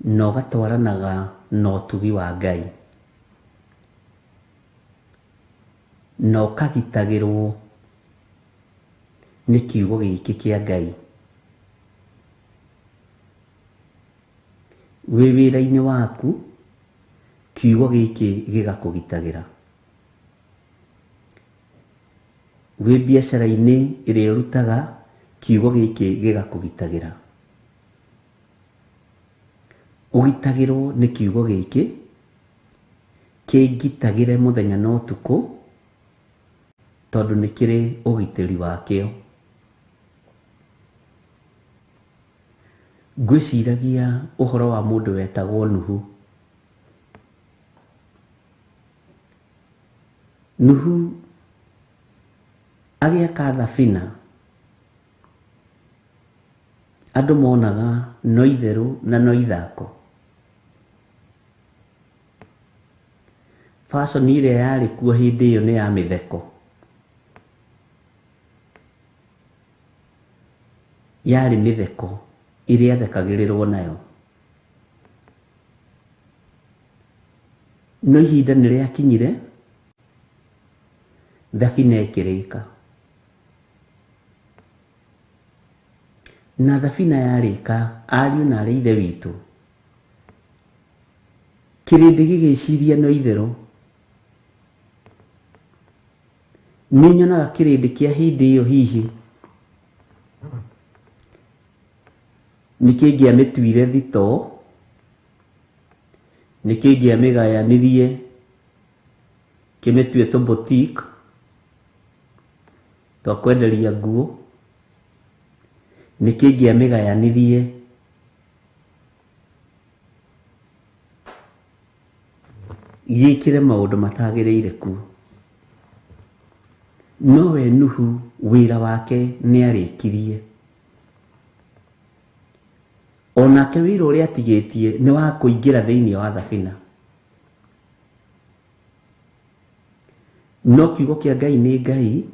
no gatwaranaga no tugi wa Ngai no kagitagirwo ni kiugo giki kia Ngai we wira-ini waku kiugo giki gigakugitagira we biacara-ini iria urutaga kiugo giki gigakugitagira ugitagirwo ni kiugo giki kingitagire muthenya no tuku tondu ni kiri ugitiri wakio. Ngwiciragia uhoro wa mundu wetagwo Nuhu. Nuhu agiaka thabina andu monaga no itheru na no ithako. Fashion iria yari kuo hindi iyo ni ya mitheko, yari mitheko iria thekagirirwo nayo. No ihinda ni riakinyire thabina ikirika, na thabina yarika ariu na ari ithe witu kirindi gigiciria no itheru. Ninyonaga kirindi kia hindi iyo hihi nikingiamituire thito, nikingiamigayanirie kimitue to boutique twa kwenderia nguo, nikingiamigayanirie gikire maundu matagiriire ku. nowe Nuhu wĩra wake nĩarĩkirie. Onake wĩra ũrĩa atigĩtie nĩ wa kũingĩra thĩinĩ wa thabina. No kiugo kĩa Ngai nĩ Ngai,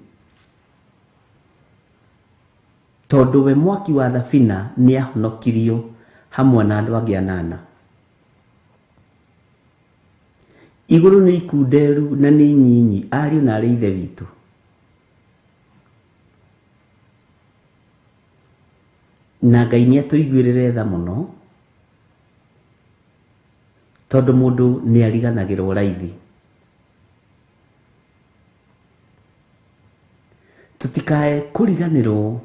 tondũ we mwaki wa thabina nĩahonokirio hamwe na andũ angĩ 8. Igũrũ nĩ ikunderu na nĩ nyinyi, ariũ na arĩ ithe witũ. Na Ngai nĩatũiguĩrĩre tha mũno, tondũ mũndũ nĩariganagĩrwo raithi. Tũtikae kũriganĩrwo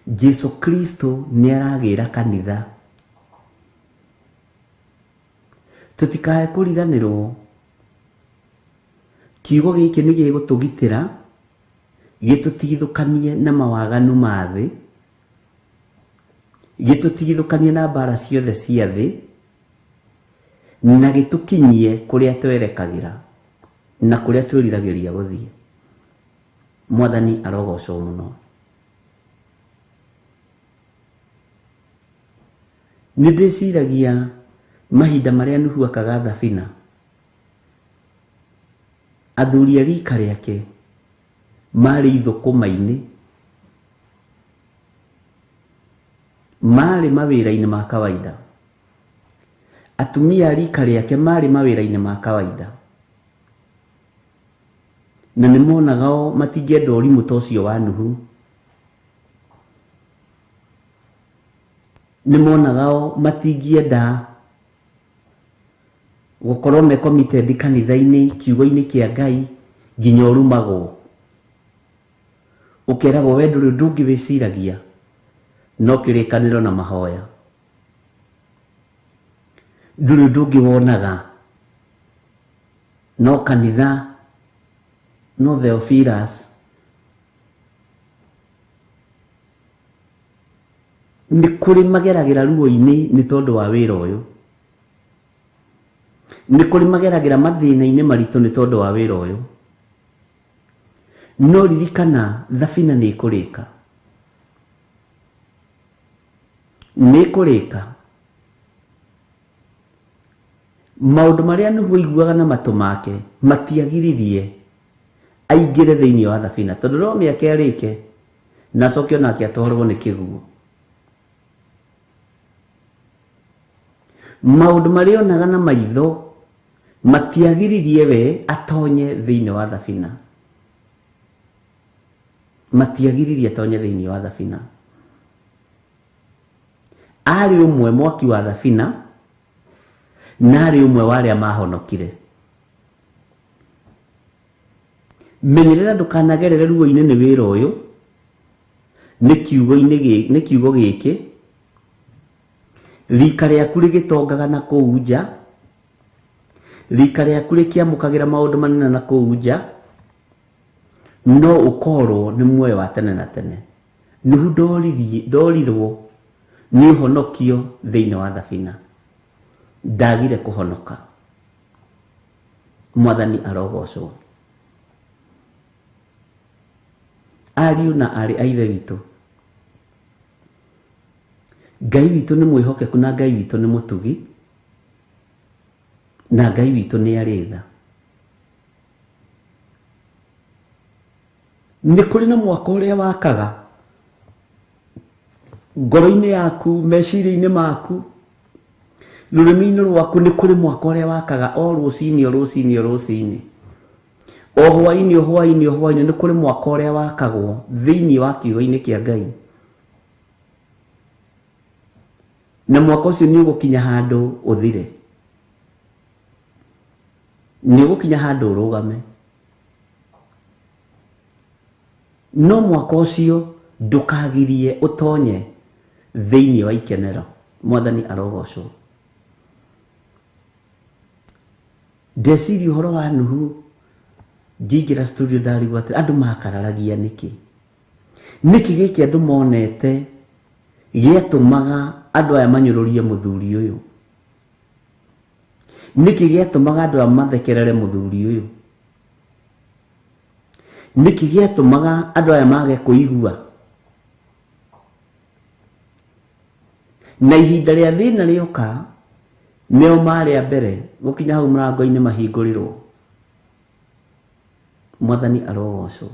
Jesu Kristo nĩaragĩra kanitha. Tũtikae kũriganĩrwo kiugo gĩkĩ nĩ gĩgũtũgitĩra, gĩtũtigithũkanie na mawaganu ma thĩ, gĩtũtigithũkanie na mbara ciothe cia thĩ, na gĩtũkinyie kũrĩa twerekagĩra na kũrĩa twĩriragĩria gũthiĩ. Mwathani arogocwo mũno. Nĩndĩciragia mahinda marĩa Nuhu akaga thabina, athuri a rika rĩake marĩ ithũkũma-inĩ, marĩ mawĩra-inĩ ma kawaida. Atumia a rika rĩake marĩ mawĩra-inĩ ma kawaida, na nĩmonagao matingĩenda ũrimũ ta ũcio wa Nuhu. Nĩmonagao matingĩenda gũkorwo me committed kanitha-inĩ, kiugo-inĩ kĩa Ngai nginya ũrumagwo. Ũkeragwo we ndũrĩ ũndũ ũngĩ wĩciragia no kĩrĩkanĩro na mahoya. Ndũrĩ ũndũ ũngĩ wonaga no kanitha, no Theophilus. Nĩ kũrĩ mageragĩra ruo-inĩ nĩ tondũ wa wĩra ũyũ. Nĩ kũrĩ mageragĩra mathĩna-inĩ maritũ nĩ tondũ wa wĩra ũyũ. No ririkana thabina nĩ ĩkũrĩka. Nĩ ĩkũrĩka. Maũndũ marĩa Nuhu aiguaga na matũ make matiagiririe aingĩre thĩinĩ wa thabina, tondũ no mĩaka ĩrĩke na acoke onake atwarwo nĩ kĩguũ. Maũndũ marĩa onaga na maitho matiagiririe we atonye thĩinĩ wa thabina. Matiagiririe atonye thĩinĩ wa thabina. Arĩ ũmwe mwaki wa thabina, na arĩ ũmwe wa arĩa mahonokire. Menyerera ndũkanagerere ruo-inĩ nĩ wĩra ũyũ, nĩ kiugo gĩkĩ, rika rĩaku rĩgĩtongaga na kũu nja, rika rĩaku rĩkĩamũkagĩra maũndũ manene na kũu nja, no ũkorwo nĩ muoyo wa tene na tene. Nuhu ndorirwo nĩ ũhonokio thĩinĩ wa thabina. Ndagire kũhonoka. Mwathani arogocwo. Ariũ na arĩ a ithe witũ, Ngai witũ nĩ mwĩhokeku na Ngai witũ nĩ mũtugi, na Ngai witũ nĩ arĩ tha. Nĩ kũrĩ na mwaka ũrĩa wakaga ngoro-inĩ yaku, meciria-inĩ maku, rũrĩmĩ-inĩ rwaku. Nĩ kũrĩ mwaka ũrĩa wakaga o rũcinĩ o rũcinĩ o rũcinĩ, o hwainĩ o hwainĩ o hwainĩ. Nĩ kũrĩ mwaka ũrĩa wakagwo thĩinĩ wa kiugo-inĩ kĩa Ngai, na mwaka ũcio nĩ ũgũkinya handũ ũthire, nĩ ũgũkinya handũ ũrũgame. No mwaka ũcio ndũkagirie ũtonye thĩinĩ wa ikenero. Mwathani arogocwo. Ndeciria ũhoro wa Nuhu, ngĩingĩra studio ndarigwo atĩ andũ makararagia nĩkĩ. Nĩkĩ gĩkĩ andũ monete gĩatũmaga andũ aya manyũrũrie mũthuri ũyũ? Nĩkĩ gĩatũmaga andũ aya mathekerere mũthuri ũyũ? niki giatumaga andu aya mage kuigua na ihinda ria thina rioka neo mari mbere gukinya hau murango-ini mahingurirwo. Mwathani arogocwo.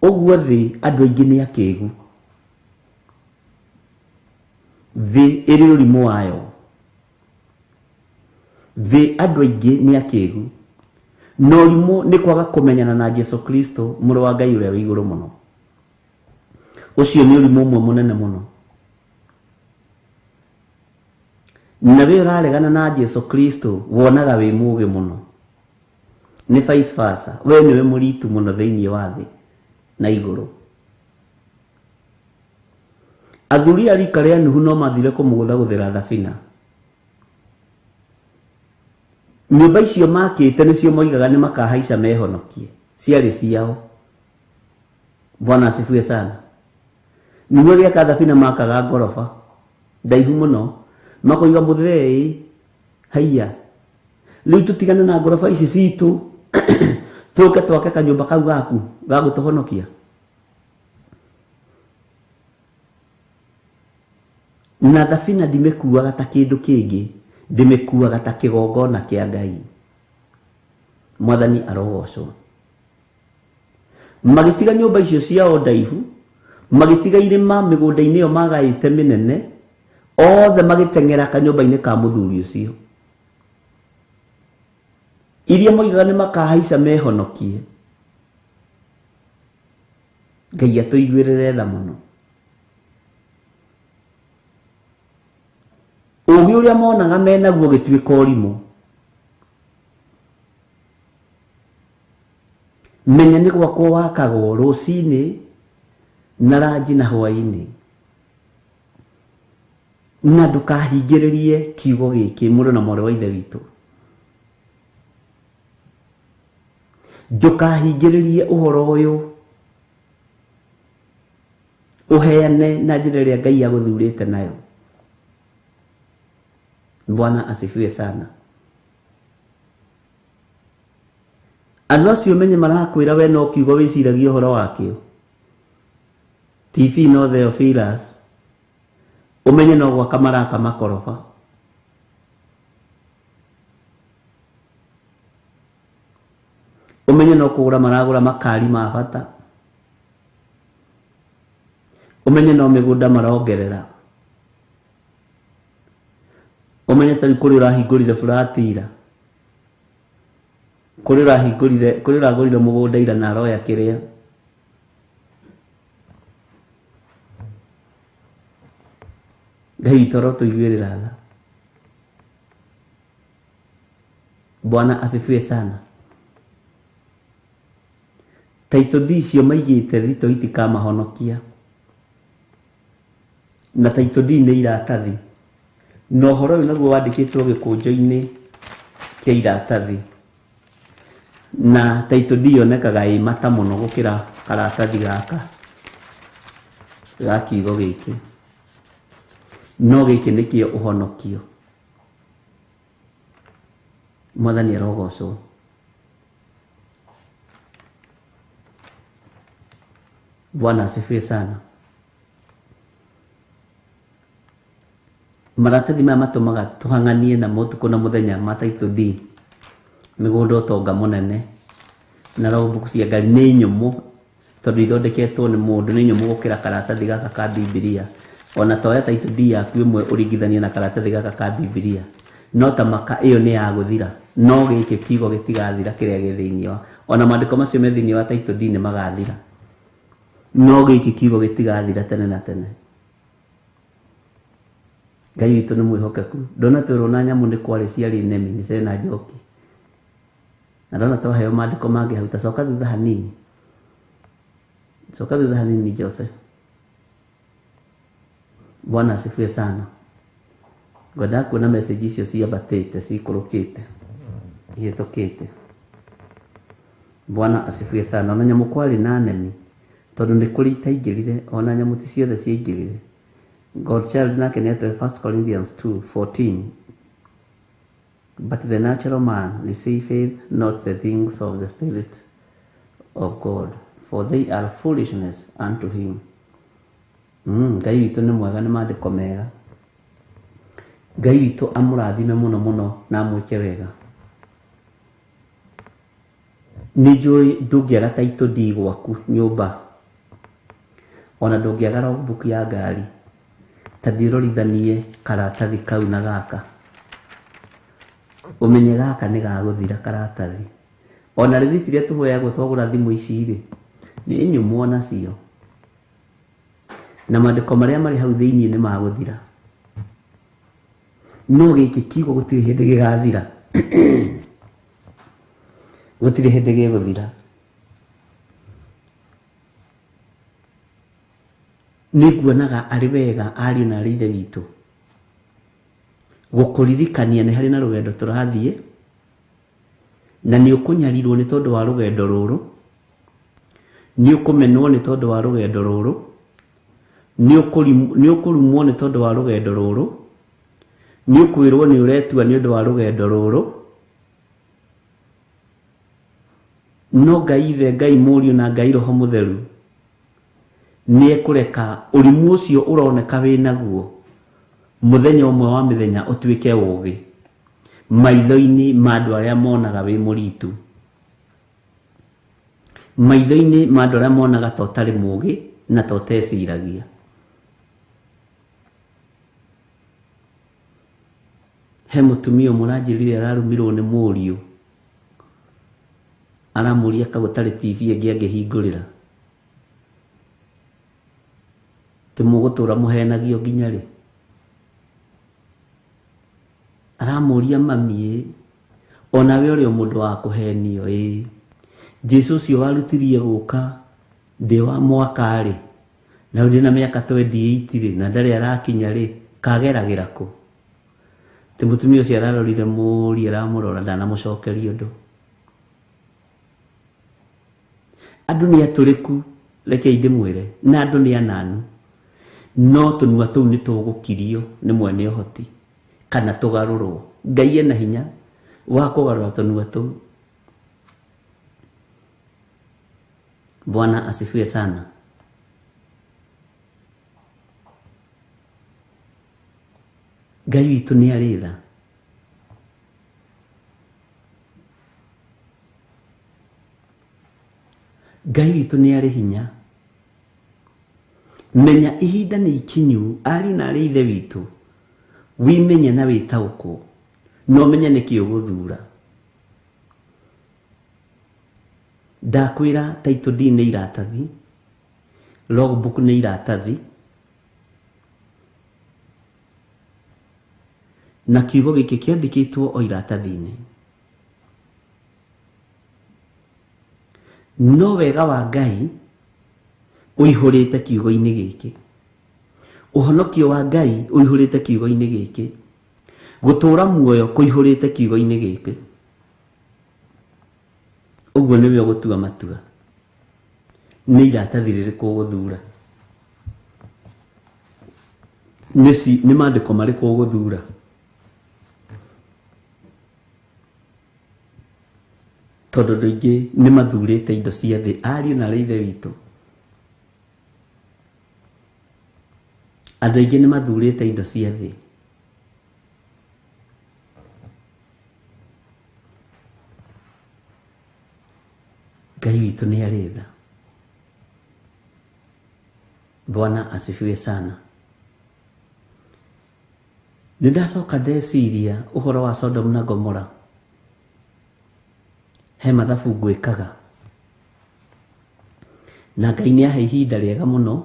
Uguo thi andu aingi ni akigu, thi iri urimu wayo, thi andu aingi ni akigu, no urimu ni kwaga kumenyana na Jesu Kristo muru wa Ngai uria wi iguru muno. Ucio ni urimu umwe munene muno. Na we uraregana na Jesu Kristo wonaga wi mugi muno, ni vice versa, we niwe muritu muno thiini wa thi na iguru. Athuri arika ria Nuhu no mathire kumugutha guthira thabina. Nyumba icio makite nicio moigaga ni makahaica mehonokie, ciari ciao. Bwana asifiwe sana. Nuhu ria thabina makaga ngorofa ndaihu muno, makoiga muthei haiya riu tutigane na ngorofa ici citu tuke twake kanyumba kau gaku ga gutuhonokia. Na thabina ndimekuaga ta kindu kingi, ndimekuaga ta kigongona kia Ngai. Mwathani arogocwo. Magitiga nyumba icio ciao ndaihu, magitiga irima migunda-ini iyo magaite minene, othe magitengera kanyumba-ini ka muthuri ucio, iria moigaga ni makahaica mehonokie. Ngai atuiguirire tha muno. Ugi uria monaga menaguo gituika urimu, menya ni gwakwo wakagwo rucini na ranji na hwaini. Na ndukahingiririe kiugo giki muru na mori wa ithe witu, ndukahingiririe uhoro uyu uheane na njira iria Ngai aguthurite nayo. Bwana asifiwe sana. Andu acio menye marakwira we no kiugo wiciragia uhoro wakio, TV no Theophilus, umenye no gwaka maraka makorofa. Umenye no kugura maragura makari ma bata. Umenye no migunda marongerera. Umenye tari kuri urahingurire flatira, kuri uragurire mugunda ira na roya kiria. Ngai toro tuiguirira tha. Bwana asifiwe sana. Taito dicio maigite thito itikamahonokia, na taito di ni iratathi. No horo naguo wandikitwo gikunjo-ini kia iratathi, na taito di yonekaga i mata muno gukira karatathi gaka ga kiugo giki. No giki nikio uhonokio. Mwathani arogocwo. Bwana asifiwe sana. Maratathi maya matumaga tuhang'anie na mutuku na muthenya ma taito di migunda utonga munene, na logbook cia Ngai ni nyumu tondu ithondeketwo ni mundu, ni nyumu gukira karatathi gaka ka Biblia. Ona toya taito di yaku imwe uringithania na karatathi gaka ka Biblia, no ta maka iyo ni ya guthira, no giki kiugo gitigathira kiria githiini wa ona maandiko macio me thiini wa taito di ni magathira, no giki kiugo gitigathira tene na tene. Ngai witu ni mwihokeku. Ndona twirwo nyamu ni kwari ciari nemi ni cena njoki, na ndona twaheo maandiko mangi hau. Ta coka thutha hanini, coka thutha hanini Joseph. Bwana asifiwe sana. Ngoda kuona message icio ciambatite cikurukite ihitukite. Bwana asifiwe sana. Ona nyamu kwari na nemi tondu ni kuri itaingirire, ona nyamu ti ciothe ciaingirire. God child nake ni 1 Corinthians 2:14. But the natural man receiveth not the things of the Spirit of God, for they are foolishness unto him. Ngai witũ nĩ mwega, nĩ maandĩko mega. Ngai witũ amũrathime mũno mũno na amwĩke wega. Nĩnjũĩ ndũngĩaga title deed gwaku nyũmba, ona ndũngĩaga logbook ya ngari, ta thiũrũrithanie karatathi kau na gaka, ũmenye gaka nĩ gagũthira karatathi. Ona rĩthiti iria tũhoyagwo twagũra thimũ ici rĩ, nĩ nyũmũ nacio, na maandĩko marĩa marĩ hau thĩinĩ nĩ magũthira. No gĩkĩ kiugo gũtirĩ hĩndĩ gĩgathira. Gũtirĩ hĩndĩ gĩgũthira. Nĩguonaga arĩ wega ariũ na arĩ ithe witũ gũkũririkania nĩ harĩ na rũgendo tũrathiĩ, na nĩ ũkũnyarirwo nĩ tondũ wa rũgendo rũrũ, nĩ ũkũmenwo nĩ tondũ wa rũgendo rũrũ, nĩ ũkũrumwo nĩ tondũ wa rũgendo rũrũ, nĩ ũkwĩrwo nĩ ũretua nĩ ũndũ wa rũgendo rũrũ. No Ngai Ithe, Ngai Mũriũ na Ngai Roho Mũtheru nĩ ekũreka ũrimũ ũcio ũroneka wĩ naguo mũthenya ũmwe wa mĩthenya ũtuĩke ũũgĩ maitho-inĩ ma andũ arĩa monaga wĩ mũritũ, maitho-inĩ ma andũ arĩa monaga ta ũtarĩ mũũgĩ na ta ũteciragia. He mũtumia mũranjĩrire ararumirwo nĩ mũriũ, aramũria ka gũtarĩ TV ĩngĩ angĩhingũrĩra, tũmũgũtũra mũhenagio nginya rĩ? Aramũria mami, onawe ũrĩ o mũndũ wa kũhenio Jesu ũcio warutirie gũka ndĩ wa mwaka rĩ, na ndĩ na mĩaka 28 rĩ, na ndarĩ arakinya rĩ, kageragĩra kũ? Ti mũtumia ũcio ararorire mũriũ, aramũrora, ndanamũcokeria ũndũ. Andũ nĩ atũrĩku, rekei ndĩmwĩre, na andũ nĩ ananu, no tũnua tũu nĩ tũgũkirio nĩ mwene ũhoti kana tũgarũrwo. Ngai ena hinya wa kũgarũra tũnua tũu. Bwana asifiwe sana. Ngai witũ nĩ arĩ tha. Ngai witũ nĩ arĩ hinya. Menya ihinda nĩ ikinyu, ariũ na arĩ ithe witũ, wimenye na wĩtaũkwo, no menye nĩkĩ ũgũthura. Ndakwĩra title deed nĩ iratathi, logbook nĩ iratathi, na kiugo gĩkĩ kĩandĩkĩtwo o iratathi-inĩ. No wega wa Ngai ũihũrĩte kiugo-inĩ gĩkĩ, ũhonokio wa Ngai ũihũrĩte kiugo-inĩ gĩkĩ, gũtũũra muoyo kũihũrĩte kiugo-inĩ gĩkĩ. Ũguo nĩwe ũgũtua matua, nĩ iratathi rĩrĩkũ ũgũthura, nĩ maandĩko marĩkũ ũgũthura. Tondũ andũ aingĩ nĩ mathurĩte indo cia thĩ, ariũ na arĩ ithe witũ. Andũ aingĩ nĩ mathurĩte indo cia thĩ. Ngai witũ nĩ arĩ tha. Bwana asifiwe sana. Nĩndacoka ndeciria ũhoro wa Sodom na Gomora. He mathabu ngwĩkaga, na Ngai nĩ ahe ihinda rĩega mũno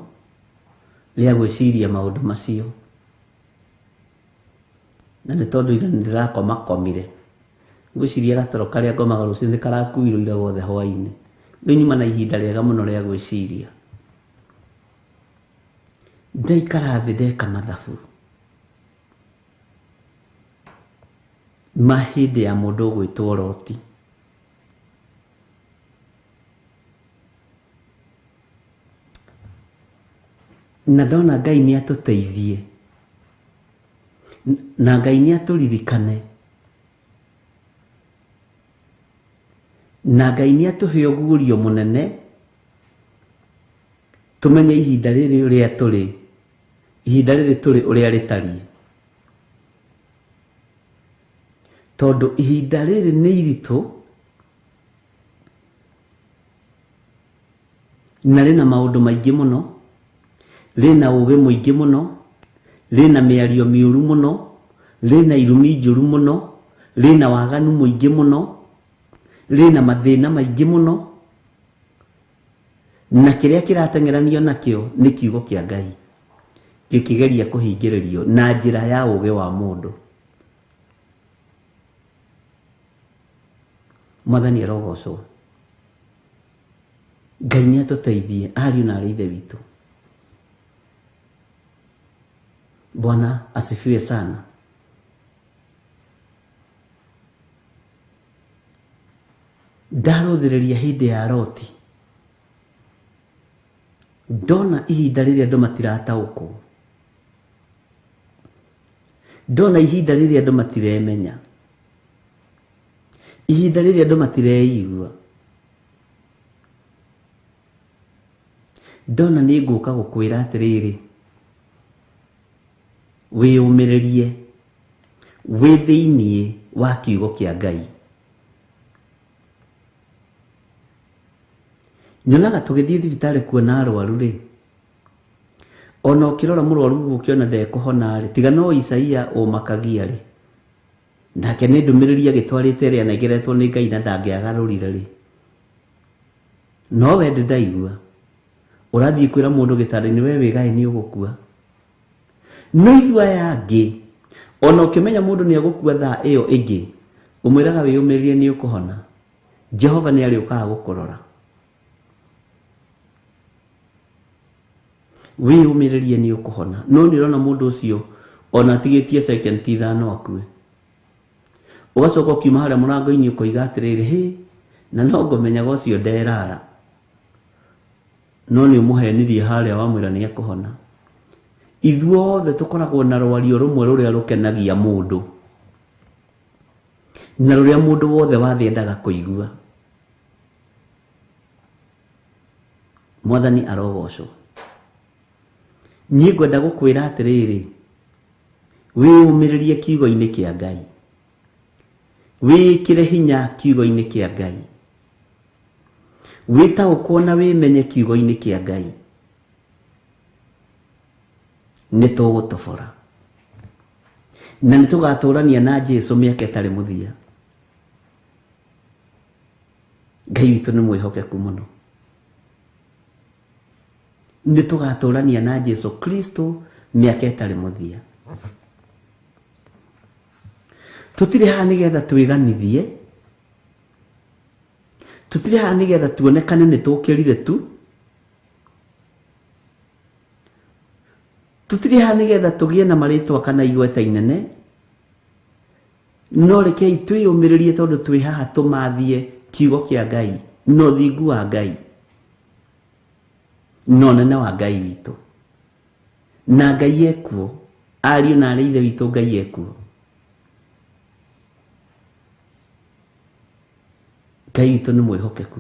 rĩa gwĩciria maũndũ macio. Na nĩ tondũ ira ndĩrakomakomire, ngwĩciria gatoro karĩa ngomaga rũciinĩ karakuirwo ira wothe hwainĩ. Rĩu nyuma na ihinda rĩega mũno rĩa gwĩciria. Ndaikara thĩ ndeka mathabu ma hĩndĩ ya mũndũ ũgwĩtwo Loti. Na ndona Ngai nĩ atũteithie, na Ngai nĩ atũririkane na Ngai nĩ atũhe ũguũrio mũnene tũmenye ihinda rĩrĩ ũrĩa tũrĩ, ihinda rĩrĩ tũrĩ ũrĩa rĩtariĩ, tondũ ihinda rĩrĩ nĩ iritũ na rĩna maũndũ maingĩ mũno, rĩna ũũgĩ mũingĩ mũno, rĩna mĩario mĩũru mũno, rĩna irumi njũru mũno, rĩna waganu mũingĩ mũno, rĩna mathĩna maingĩ mũno, na kĩrĩa kĩrateng'eranio nakĩo nĩ kiugo kĩa Ngai gĩkĩgeria kũhingĩrĩrio na njĩra ya ũũgĩ wa mũndũ. Mwathani arogocwo. Ngai nĩ atũteithie, ariũ na aarĩ a Ithe witũ. Bwana asifiwe sana. Ndarũthĩrĩria hĩndĩ ya Loti, ndona ihinda rĩrĩa andũ matirataũkwo, ndona ihinda rĩrĩa andũ matiremenya, ihinda rĩrĩa andũ matireigua, ndona nĩ ngũka gũkwĩra atĩrĩrĩ, wĩyũmĩrĩrie wĩ thĩiniĩ wa kiugo kĩa Ngai. Nyonaga tũgĩthiĩ thibitarĩ kuona arwaru rĩ, ona ũkĩrora mũrwaru ũkĩona ndekũhona rĩ, tiga no Isaia ũmakagia rĩ, nake nĩ ndũmĩrĩri agĩtwarĩte ĩrĩa anengeretwo nĩ Ngai na ndangĩagarũrire rĩ, no we ndaigua ũrathiĩ kwĩra mũndũ gĩtanda-inĩ we wĩgaĩ nĩ ũgũkua. No ithuĩ aya angĩ, ona ũkĩmenya mũndũ nĩ agũkua thaa ĩyo ĩngĩ, ũmwĩraga wĩyũmĩrĩrie nĩ ũkũhona. Jehova nĩ arĩũkaga gũkũrora. Wĩyũmĩrĩrie nĩ ũkũhona. No nĩ ũrona mũndũ ũcio ona atigĩtie second ithano akue, ũgacoka ũkiuma harĩa mũrango-inĩ ũkoiga atĩrĩrĩ, hĩ, na no ngũmenyaga ũcio nderara, no nĩ ũmũhenirie harĩa wamwĩra nĩ ekũhona. Ithuothe tũkoragwo na rwario rũmwe rũrĩa rũkenagia mũndũ na rũrĩa mũndũ wothe wathĩ endaga kũigua. Mwathani arogocwo. Niĩ ngwenda gũkwĩra atĩrĩrĩ, wĩyũmĩrĩrie kiugo-inĩ kĩa Ngai, wĩkĩre hinya kiugo-inĩ kĩa Ngai, wĩtaũkwo na wĩmenye kiugo-inĩ kĩa Ngai, nĩ tũgũtobora na nĩ tũgatũrania na Jesũ mĩaka ĩtarĩ mũthia. Ngai witũ nĩ mwĩhokeku mũno. Nĩ tũgatũrania na Jesũ Kristo mĩaka ĩtarĩ mũthia. Tũtirĩ haha nĩgetha twĩganithie, tũtirĩ haha nĩgetha tuonekane nĩ tũkĩrire tu, tũtirĩ haha nĩgetha tũgĩe na marĩtwa kana igweta inene, no rekei twĩyũmĩrĩrie tondũ twĩ haha tũmathie kiugo kĩa Ngai na ũthingu wa Ngai na ũnene wa Ngai witũ. Na Ngai ekuo, ariũ na aarĩ a Ithe witũ, Ngai ekuo. Ngai witũ nĩ mwĩhokeku.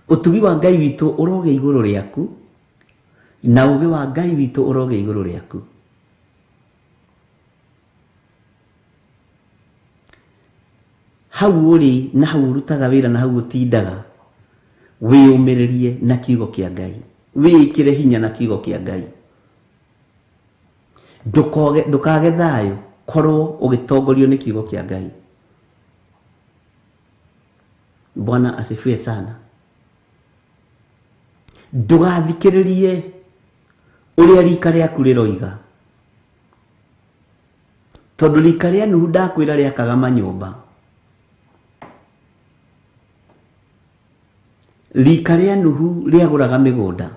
Ũtugi wa Ngai witũ ũroge igũrũ rĩaku na ũũgĩ wa Ngai witũ ũroge igũrũ rĩaku. Hau ũrĩ na hau ũrutaga wĩra na hau ũtindaga, wĩyũmĩrĩrie na kiugo kĩa Ngai, wĩkĩre hinya na kiugo kĩa Ngai. Ndũkage thayũ, korwo ũgĩtongorio nĩ kiugo kĩa Ngai. Bwana asifiwe sana. Ndũgathikĩrĩrie ũrĩa rika rĩaku rĩroiga, tondũ rika rĩa Nuhu ndakwĩra rĩakaga manyũmba. Rika rĩa Nuhu rĩagũraga mĩgũnda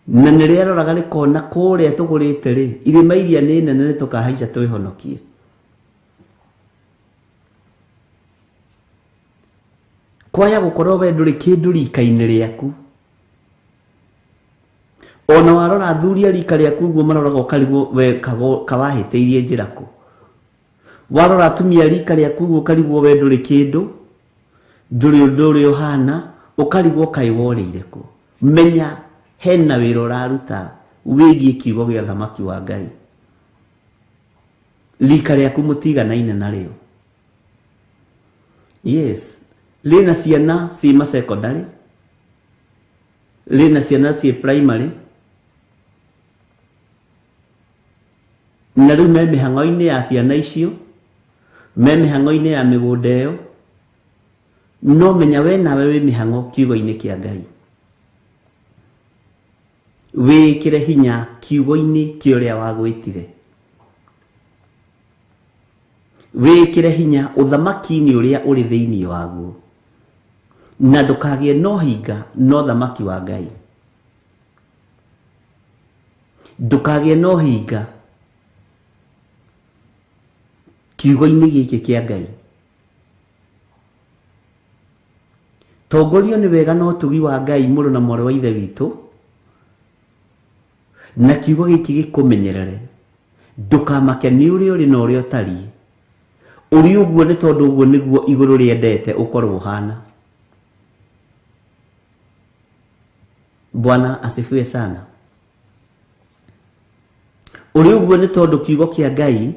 na nĩ rĩaroraga rĩkona kũrĩa tũgũrĩte rĩ, irĩma iria nĩ nene nĩ tũkahaica twĩhonokie. Kwaya gũkorwo we ndũrĩ kĩndũ rika-inĩ rĩaku, ona warora athuri a rika rĩaku ũguo maroraga ũkarigwo we kawahĩtĩirie njĩra kũ. warora atumia rika rĩaku ũkarigwo we ndũrĩ kĩndũ, ndũrĩ ũndũ ũrĩa ũhana, ũkarigwo kaĩ worĩire kũ. Menya hena wĩra ũraruta wĩgiĩ kiugo gĩa thamaki wa Ngai. Rika rĩaku mũtiganaine narĩo. Yes, rĩna ciana ciĩ secondary, rĩna ciana ciĩ primary, na rĩu me mĩhang'o-inĩ ya ciana icio, me mĩhang'o-inĩ ya mĩgũnda ĩyo. No menya we nawe wĩ mĩhang'o kiugo-inĩ kĩa Ngai. Wĩkĩre hinya kiugo-inĩ kĩa ũrĩa wagwĩtire. Wĩkĩre hinya ũthamaki-inĩ ũrĩa ũrĩ thĩinĩ waguo. Na ndũkagĩe no hinga no thamaki wa Ngai. Ndũkagĩe no hinga kiugo-inĩ gĩkĩ kĩa Ngai. Tongorio nĩ wega no ũtugi wa Ngai mũrũ na mwarĩ wa ithe witũ. Na kiugo gĩkĩ gĩkũmenyerere. Ndũkamake nĩ ũrĩa ũrĩ na ũrĩa ũtariĩ. Ũrĩ ũguo nĩ tondũ ũguo nĩguo igũrũ rĩendete ũkorwo ũhana. Bwana asifiwe sana. Ũrĩ ũguo nĩ tondũ kiugo kĩa Ngai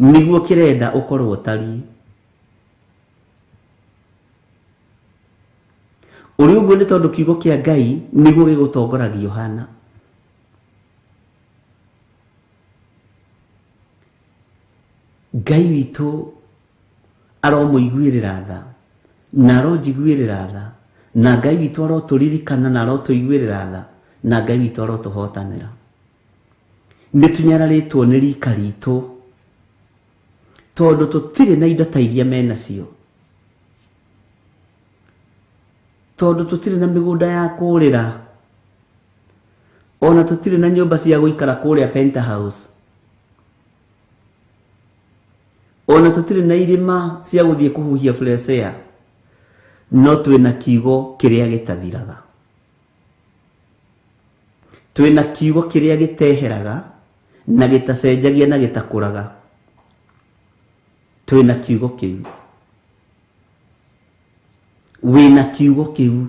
nĩguo kĩrenda ũkorwo ũtariĩ. Ũrĩ ũguo nĩ tondũ kiugo kĩa Ngai nĩguo gĩgũtongoragia ũhana. Ngai witũ aromũiguĩrĩra tha na aronjiguĩrĩra tha, na Ngai witũ arotũririkana na arotũiguĩrĩra tha, na Ngai witũ arotũhotanĩra. Nĩtũnyararĩtwo nĩ rika ritũ tondũ tũtirĩ na indo ta iria menacio, tondũ tũtirĩ na mĩgũnda ya kũrĩra, ona tũtirĩ na nyũmba cia gũikara kũrĩa penthouse, ona tũtirĩ na irĩma cia gũthiĩ kũhuhia fresh air. No twĩna kiugo kĩrĩa gĩtathiraga. Twĩna kiugo kĩrĩa gĩteheraga na gĩtacenjagia na gĩtakũraga. Twĩna kiugo kĩu. Wĩna kiugo kĩu.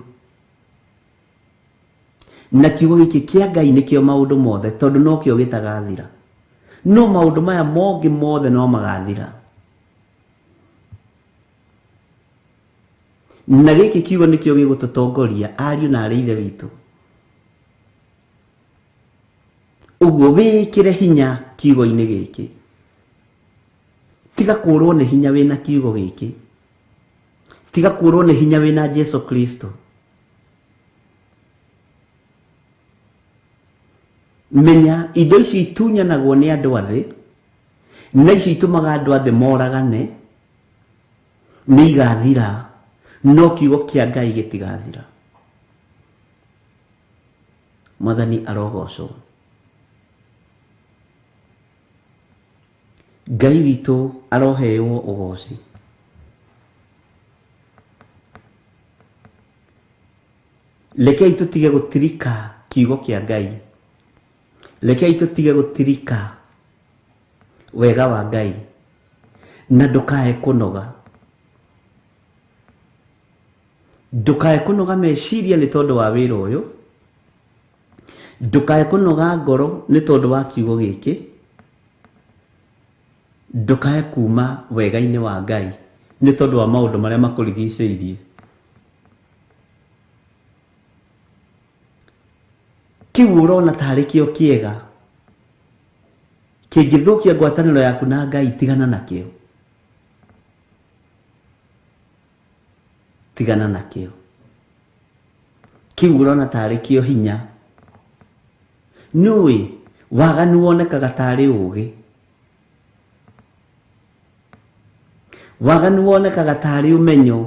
Na kiugo gĩkĩ kĩa Ngai nĩkĩo maũndũ mothe, tondũ no kĩo gĩtagathira. No maũndũ maya mongĩ mothe no magathira. Na gĩkĩ kiugo nĩkĩo gĩgũtũtongoria ariũ na arĩ ithe witũ. Ũguo wĩkĩre hinya kiugo-inĩ gĩkĩ. Tiga kũrwo nĩ hinya wĩna kiugo gĩkĩ. Tiga kũrwo nĩ hinya wĩna Jesu Kristo. Menya indo ici itunyanagwo nĩ andũ athĩ, na ici itũmaga andũ athĩ moragane, nĩ igathira. No kiugo kĩa Ngai gĩtigathira. Mwathani arogocwo. Ngai witũ aroheo ũgoci. Rekei tũtige gũtirika kiugo kĩa Ngai. Rekei tũtige gũtirika wega wa Ngai. Na ndũkae kũnoga. Ndũkae kũnoga meciria nĩ tondũ wa wĩra ũyũ. Ndũkae kũnoga ngoro nĩ tondũ wa kiugo gĩkĩ. Ndũkae kuma wega-inĩ wa Ngai nĩ tondũ wa maũndũ marĩa makũrigicĩirie. Kĩu ũrona tarĩ kĩo kĩega kĩngĩthũkia ngwatanĩro yaku na Ngai, tigana nakĩo. Tigana nakĩo. Kĩu ũrona tarĩ kĩo hinya. Nĩũĩ waganu wonekaga tarĩ ũũgĩ. Waganu wonekaga tarĩ ũmenyo.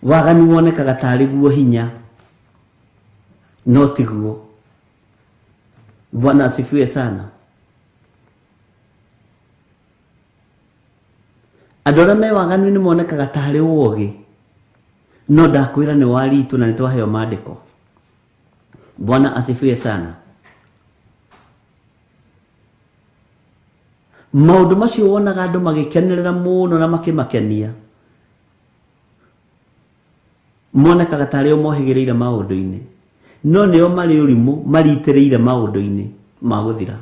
Waganu wonekaga tarĩ guo hinya. No tiguo. Bwana asifiwe sana. Andũ arĩa me waganu nĩ monekaga tarĩ ũũgĩ. No ndakwĩra nĩ waritũ na nĩ twaheo maandĩko. Bwana asifiwe sana. maundu macio wonaga andu magikenerera muno na makimakenia monekaga tari o mohigireire maundu-ini no nio mari urimu maritereire maundu-ini ma guthira.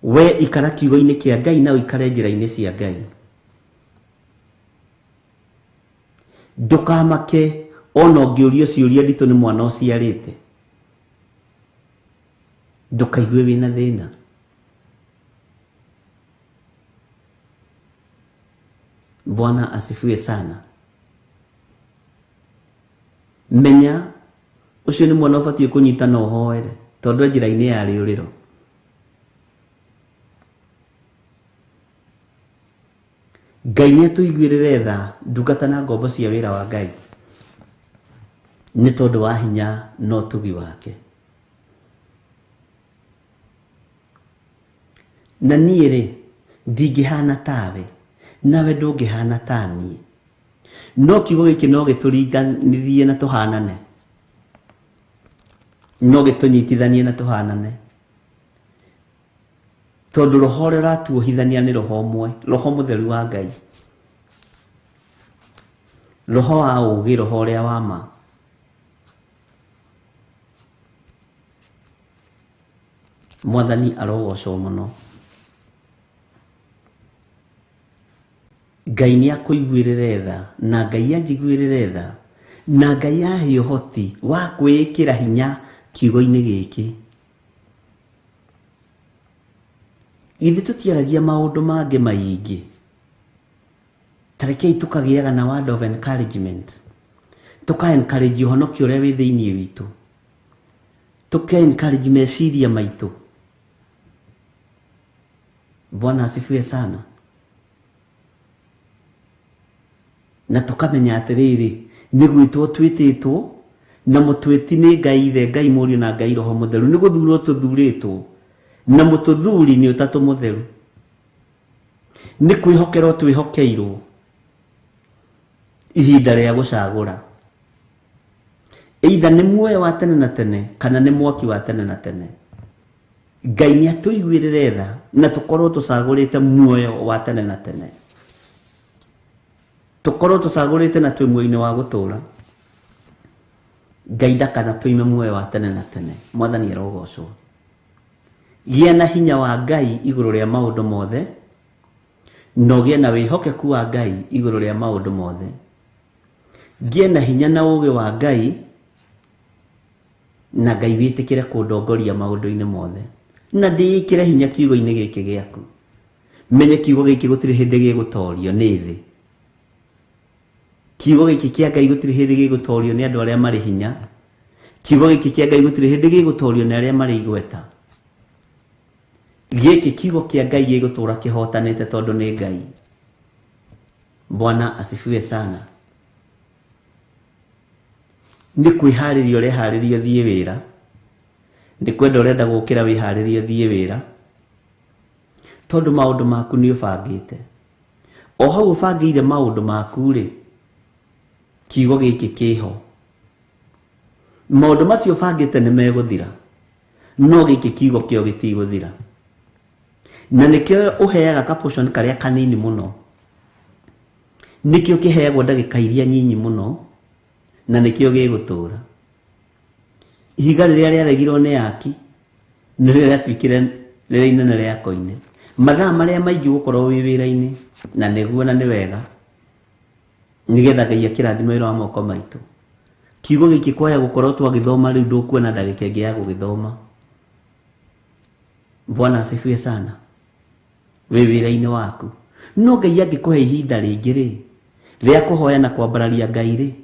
We ikara kiugo-ini kia Ngai na uikare njira-ini cia Ngai. Ndukamake ona ungiurio ciuria nditu ni mwana uciarite. Ndukaigue wina thina. Bwana asifiwe sana. Menya ucio ni mwana ubatie kunyita na uhoere tondu njira-ini ya riuriro. Ngai nĩ atuiguĩrĩre tha ndungata na ngombo cia wĩra wa Ngai nĩ tondũ wa hinya na ũtugi wake. Na niĩ rĩ ndingĩhana tawe nawe ndũngĩhana ta niĩ no kiugo gĩkĩ no gĩtũringanithie na tũhanane, no gĩtũnyitithanie na tũhanane tondu roho ũrĩa ũratuohithania nĩ roho ũmwe, roho mũtheru wa Ngai, roho wa ũũgĩ, roho ũrĩa wa ma. Mwathani arogocwo mũno. Ngai nĩ akũiguĩrĩre tha na Ngai anjiguĩrĩre tha na Ngai ahe ũhoti wa kwĩĩkĩra hinya kiugo-inĩ gĩkĩ. Ithe tutiaragia maundu mangi maingi. Tarekei tukagiaga na word of encouragement. Tuka encourage uhonokio uria wi thiini witu. Tuka encourage meciria maitu. Bwana asifiwe sana. Na tukamenya atiriri ni gwitwo twititwo na mutwiti ni Ngai Ithe, Ngai Mũriũ na Ngai Roho Mũtheru, ni guthurwo tuthuritwo na mututhuri ni utatu mutheru, ni kwihokero twihokeirwo ihinda ria gucagura either ni muoyo wa tene na tene kana ni mwaki wa tene na tene. Ngai ni atuiguĩrĩre tha na tukorwo tucagurite muoyo wa tene na tene, tukorwo tucagurite na twi muoyo-ini wa gutura. Ngai ndakana tuime muoyo wa tene na tene. Mwathani arogocwo. Gia na hinya wa Ngai iguru ria maundu mothe, no gia na wihokeku wa Ngai iguru ria maundu mothe. Gia na hinya na uge wa Ngai na Ngai witikire kundongoria maundu-ini mothe. Na ndiikire hinya kiugo-ini giki giaku. Menye kiugo giki gutiri hindi gigutorio ni thi. Kiugo giki kia Ngai gutiri hindi gigutorio ni andu aria mari hinya. Kiugo giki kia Ngai gutiri hindi gigutorio ni aria mari igweta. Giki kiugo kia Ngai gigutura kihotanite tondu ni Ngai. Bwana asifiwe sana. Ni kwihariria urehariria thie wira, ni kwenda urenda gukira wihariria thie wira tondu maundu maku ni ubangite. O hau ubangire maundu maku ri kiugo giki kiho. Maundu macio ubangite ni meguthira, no giki kiugo kio gitiguthira. Na nikio uheaga ka portion karia kanini muno, nikio kiheagwo ndagika iria nyinyi muno, na nikio gigutura. Ihiga riria riaregirwo ni yaki ni riria twikire riria inene ria koine. Mathaa maria maingi gukorwo wi wira-ini na niguo na ni wega nigetha Ngai akirathima wira wa moko maitu. Kiugo giki kwaya gukorwo twagithoma riu ndukuona ndagika ingi ya gugithoma. Bwana asifiwe sana. We wira-ini waku no Ngai angikuhe ihinda ringi ri ria kuhoya na kwambararia Ngai ri,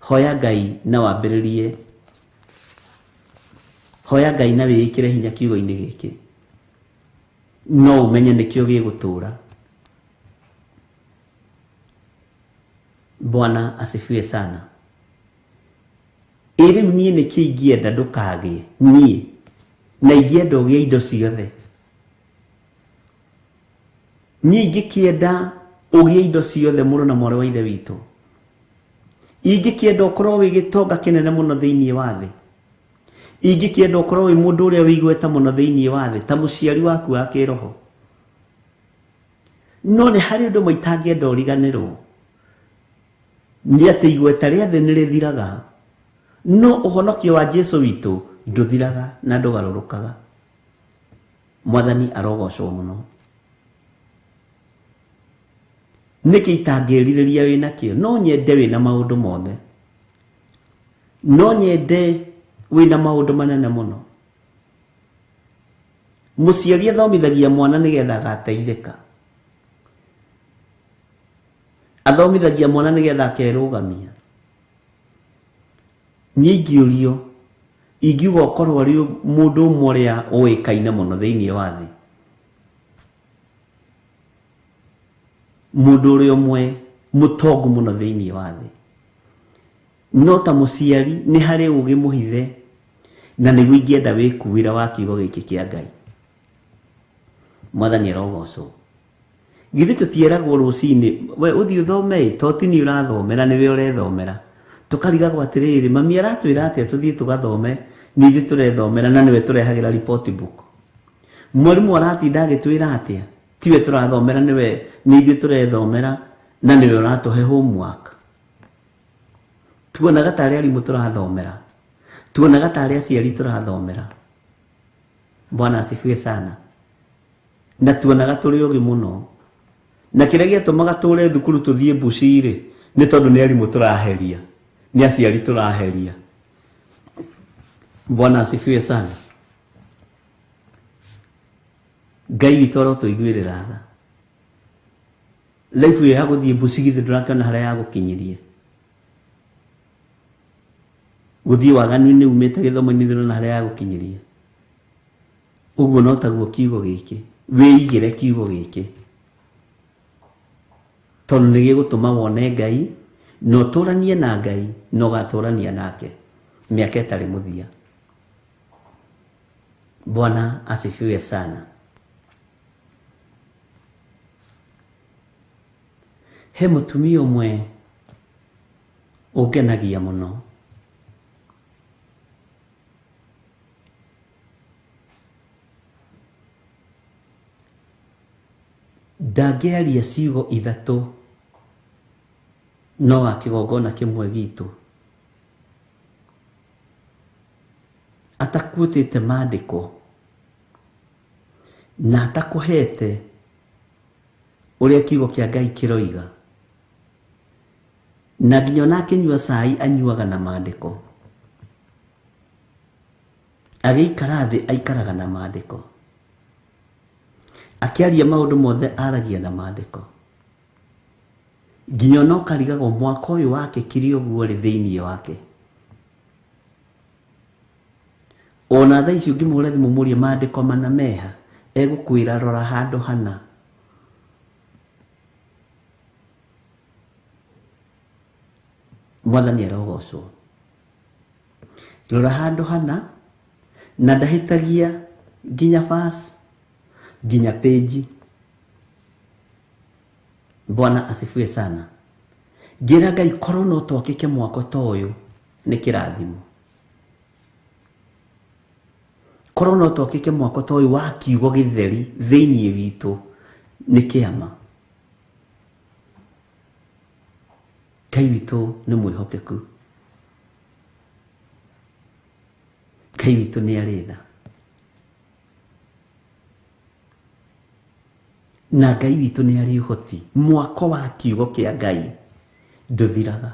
hoya Ngai na wambiririe, hoya Ngai na wiikire hinya kiugo-ini giki, no umenye nikio gigutura. Bwana asifiwe sana. Iri nie niki ingienda ndukagie nie na ingienda ugie indo ciothe. Nie ingikienda ugie indo ciothe muru na mwari wa ithe witu. Ingikienda ukorwo wi gitonga kinene muno thiini wa thi. ingĩkĩenda ũkorwo wĩ mũndũ ũrĩa wĩigweta mũno thĩinĩ wa thĩ ta mũciari waku wa kĩroho, no nĩ harĩ ũndũ maitangĩenda ũriganĩrwo, nĩ atĩ igweta rĩa thĩ nĩ rĩthiraga, no ũhonokio wa Jesũ witũ ndũthiraga na ndũgarũrũkaga. Mwathani arogocwo mũno. Nĩkĩ itangĩrirĩria wĩna kĩo? No nyende wĩna maũndũ mothe, no nyende wĩna maũndũ manene mũno. Mũciari athomithagia mwana nĩgetha agateithĩka, athomithagia mwana nĩgetha akerũgamia. Niĩ ingĩũrio, ingiuga ũkorwo arĩ mũndũ ũmwe ũrĩa ũĩkaine mũno thĩinĩ wa thĩ, mũndũ ũrĩa ũmwe mũtongu mũno thĩinĩ wa thĩ, no ta mũciari nĩ harĩ ũgĩ mũhithe, na nĩguo ingĩenda wĩkuĩra wa kiugo gĩkĩ kĩa Ngai. Mwathani arogocwo. Githĩ tũtieragwo rũcinĩ, we ũthiĩ ũthome, to ti nĩ ũrathomera, nĩwe ũrethomera. Tũkarigagwo atĩrĩrĩ, mami aratwĩra atĩa tũthiĩ tũgathome, nĩ ithuĩ tũrethomera na nĩwe tũrehagĩra report book. Mwarimũ aratinda agĩtwĩra atĩa, tiwe tũrathomera, nĩ ithuĩ tũrethomera na nĩwe ũratũhe homework. Tuonaga tarĩ arimũ tũrathomera, tuonaga tarĩ aciari tũrathomera. Bwana asifiwe sana. Na tuonaga tũrĩ ũgĩ mũno, na kĩrĩa gĩatũmaga tũre thukuru tũthiĩ mbuci-rĩ, nĩ tondũ nĩ arimũ tũraheria, nĩ aciari tũraheria. Bwana asifiwe sana. Ngai witũ arotũiguĩrĩra tha. Life ĩyo ya gũthiĩ mbuci githĩ ndũrakĩona harĩa ya gũkinyĩrie. Gũthiĩ waganu-inĩ umĩte gĩthomo-inĩ ndũrona harĩa ya gũkinyĩrie. Ũguo no taguo kiugo gĩkĩ, wĩigĩre kiugo gĩkĩ, tondũ nĩ gĩgũtũma wone Ngai, na ũtũranie na Ngai, na ũgatũrania nake mĩaka ĩtarĩ mũthia. Bwana asifiwe sana. He mũtumia ũmwe ũngenagia mũno, ndangĩaria ciugo ithatũ no wa kĩgongona kĩmwe gitũ atakuĩtĩte maandĩko na atakũhete ũrĩa kiugo kĩa Ngai kĩroiga, na nginya ona akĩnyua cai anyuaga na maandĩko, agĩikara thĩ aikaraga na maandĩko, akĩaria maũndũ mothe aragia na maandĩko, nginya ona ũkarigagwo mwaka ũyũ wake kiri ũguo rĩ thĩinĩ wake. Ona thaa ici ũngĩmũũria thimũ mũũrie maandĩko mana meha, egũkwĩra rora handũ hana. Mwathani arogocwo. Rora handũ hana, na ndahĩtagia nginya verse, nginya page. Bwana asifiwe sana. Ngira Ngai korwo no twakĩke mwako ta ũyũ nĩ kĩrathimo. Korwo no twakĩke mwako ta ũyũ wa kiugo gĩtheri thĩinĩ witũ nĩ kĩama. Ngai witũ nĩ mwĩhokeku. Ngai witũ nĩ arĩ tha. Na Ngai witũ nĩ arĩ ũhoti. Mwako wa kiugo kĩa Ngai ndũthiraga.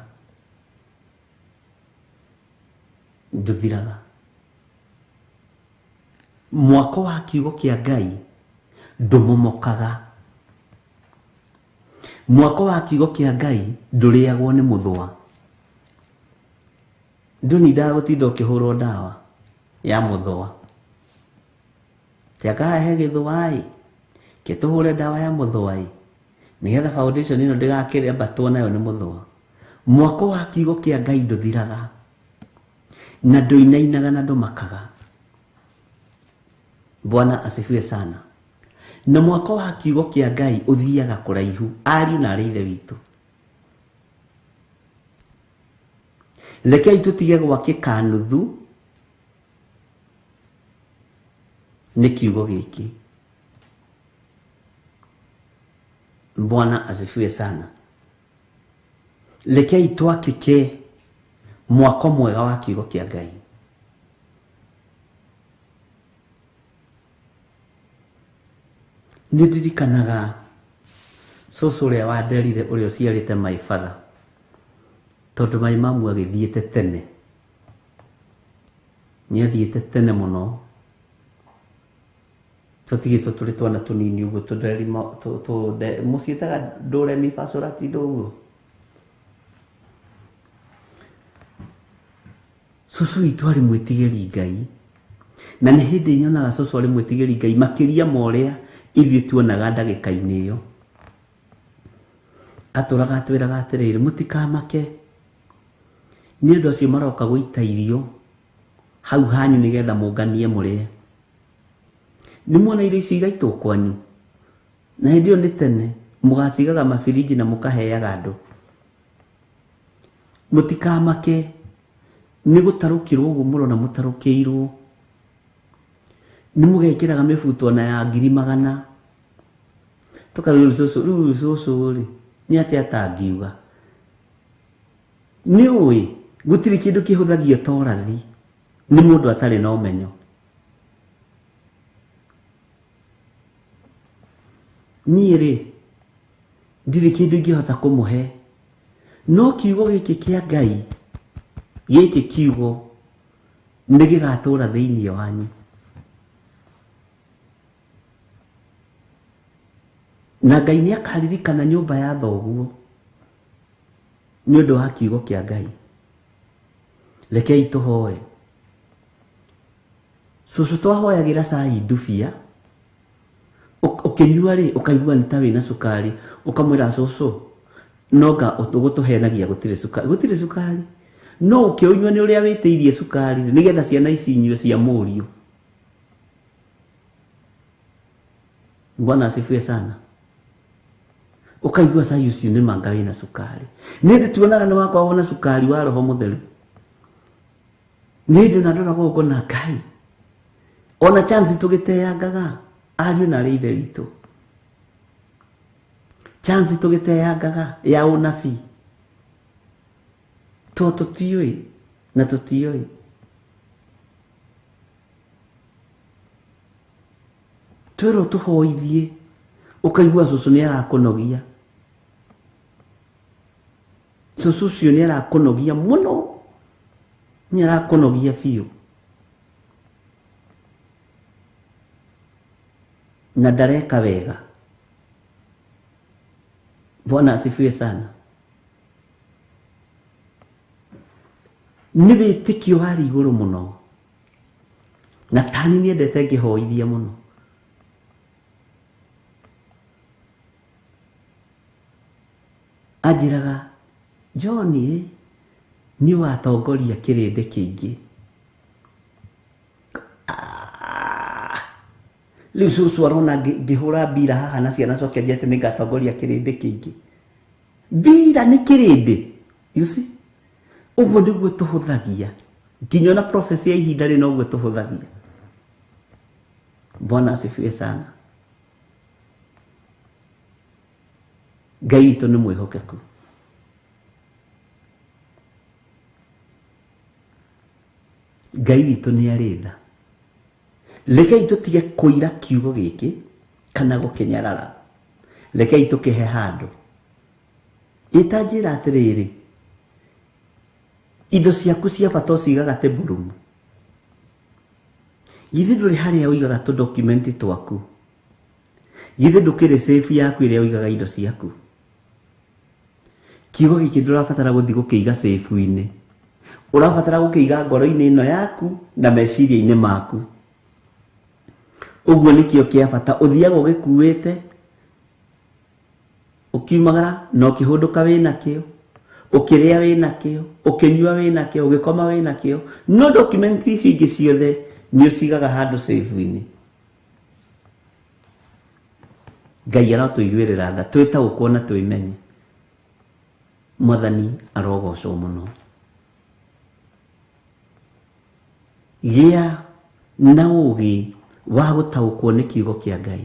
Ndũthiraga. Mwako wa kiugo kĩa Ngai ndũmomokaga. Mwako wa kiugo kĩa Ngai ndũrĩagwo nĩ mũthũa. Ndũnindaga gũtinda ũkĩhũrwo ndawa ya mũthũa. Tiakahe gĩthũa-ĩ, kĩtũhũre ndawa ya mũthũa-ĩ, nĩgetha foundation ĩno ndĩgakĩrembatwo nayo nĩ mũthũa. Mwako wa kiugo kĩa Ngai ndũthiraga, na ndũinainaga na ndũmakaga. Bwana asifiwe sana. Na mwako wa kiugo kĩa Ngai ũthiaga kũraihu, ariũ na arĩ ithe witũ. Rekei tũtige gwakĩka nuthu, nĩ kiugo gĩkĩ. Bwana asifiwe sana. Rekei twakĩke mwako mwega wa kiugo kĩa Ngai. Nĩ ndirikanaga cũcũ ũrĩa wanderire ũrĩa ũciarĩte my father, tondũ my mamu agĩthiĩte tene. Nĩ athiĩte tene mũno. Tũtigĩtwo tũrĩ twana tũnini ũguo mũciĩtaga ndũremi bacorati ndũguo. Cũcũ witũ arĩ mwĩtigĩri Ngai, na nĩ hĩndĩ nyonaga cũcũ arĩ mwĩtigĩri Ngai makĩria ma ũrĩa ithuĩ tuonaga ndagĩka-inĩ ĩyo. Atũraga atwĩraga atĩrĩrĩ, mũtikamake, nĩ ũndũ acio maroka gũita irio hau hanyu nĩgetha mũnganie mũrĩe. Nĩ muona irio icio igaitwo kwanyu, na hĩndĩ ĩyo nĩ tene, mũgacigaga mabirinji na mũkaheaga andũ. Mũtikamake, nĩ gũtarũkĩrwo ũguo mũrona mũtarũkĩirwo. Nĩ mũgekĩraga mĩbuto na ya 100,000. Tũkarĩu cũcũ rĩ, nĩ atĩ atangiuga. Nĩ ũĩ, gũtirĩ kĩndũ kĩhũthagio ta ũrathi nĩ mũndũ atarĩ na ũmenyo. Niĩ rĩ, ndirĩ kĩndũ ingĩhota kũmũhe, no kiugo gĩkĩ kĩa Ngai, gĩkĩ kiugo nĩ gĩgatũũra thĩinĩ wanyu. Na Ngai nĩ akaririkana nyũmba ya thoguo nĩ ũndũ wa kiugo kĩa Ngai. Rekei tũhoe. Cũcũ twahoyagĩra cai ndubia, ũkĩnyua rĩ, ũkaigua nĩ ta wĩna cukari, ũkamwĩra cũcũ, noga ũgũtũhenagia gũtirĩ cukari. No ũkĩũnyua nĩ ũrĩa wĩtĩirie cukari nĩgetha ciana ici inyue cia mũriũ. Bwana asifiwe sana. Ũkaigua cai ũcio nĩ manga wĩna cukari. Nĩ hĩndĩ tuonaga nĩ wakoragwo na cukari wa Roho Mũtheru. Nĩ hĩndĩ ona ndoragwo ũguo na Ngai. Ona chance tũgĩteangaga ariũ na arĩ ithe witũ. Chance tũgĩteangaga ya ũnabii. Tũtiũĩ na tũtiũĩ. Twĩrwo tũhoithie, ũkaigua cũcũ nĩ arakũnogia. Cũcũ ũcio nĩ arakũnogia mũno, nĩ arakũnogia biũ. Na ndareka wega. Bwana asifiwe sana. Nĩ wĩtĩkio warĩ igũrũ mũno, na tani nĩendete ngĩhoithia mũno. Anjĩraga, John nĩ watongoria kĩrĩndĩ kĩingĩ. Rĩu cũcũ arona ngĩhũra mbira haha na ciana cokia atĩ nĩ ngatongoria kĩrĩndĩ kĩingĩ. Mbira nĩ kĩrĩndĩ, you see? Ũguo nĩguo tũhũthagia. Nginya ona prophecy ya ihinda rĩna ũguo tũhũthagia. Bwana asifiwe sana. Ngai witũ nĩ mwĩhokeku. Ngai witũ nĩ arĩ tha. Rekei tũtige kũira kiugo gĩkĩ kana gũkĩnyarara. Rekei tũkĩhe handũ. Itanjĩra atĩrĩrĩ, indo ciaku cia bata ũcigaga tebũrũmu. Githĩ ndũrĩ harĩa ũigaga tũdokumenti twaku? Githĩ ndũkĩrĩ safe yaku ĩrĩa ũigaga indo ciaku? Kiugo gĩkĩ ndũrabatara gũthiĩ gũkĩiga safe-inĩ. Ũrabatara gũkĩiga ngoro-inĩ ĩno yaku na meciria-inĩ maku. Ũguo nĩkĩo kĩa bata. Ũthiaga ũgĩkuĩte, ũkiumagara na ũkĩhũndũka wĩnakĩo, ũkĩrĩa wĩnakĩo, ũkĩnyua wĩnakĩo, ũgĩkoma wĩnakĩo. No dokumenti ici ingĩ ciothe nĩ ũcigaga handũ safe-inĩ. Ngai arotũiguĩrĩra tha, twĩtaũkwo na twĩmenye. Mwathani arogocwo mũno. Gĩa na ũũgĩ wa gũtaũkwo nĩ kiugo kĩa Ngai.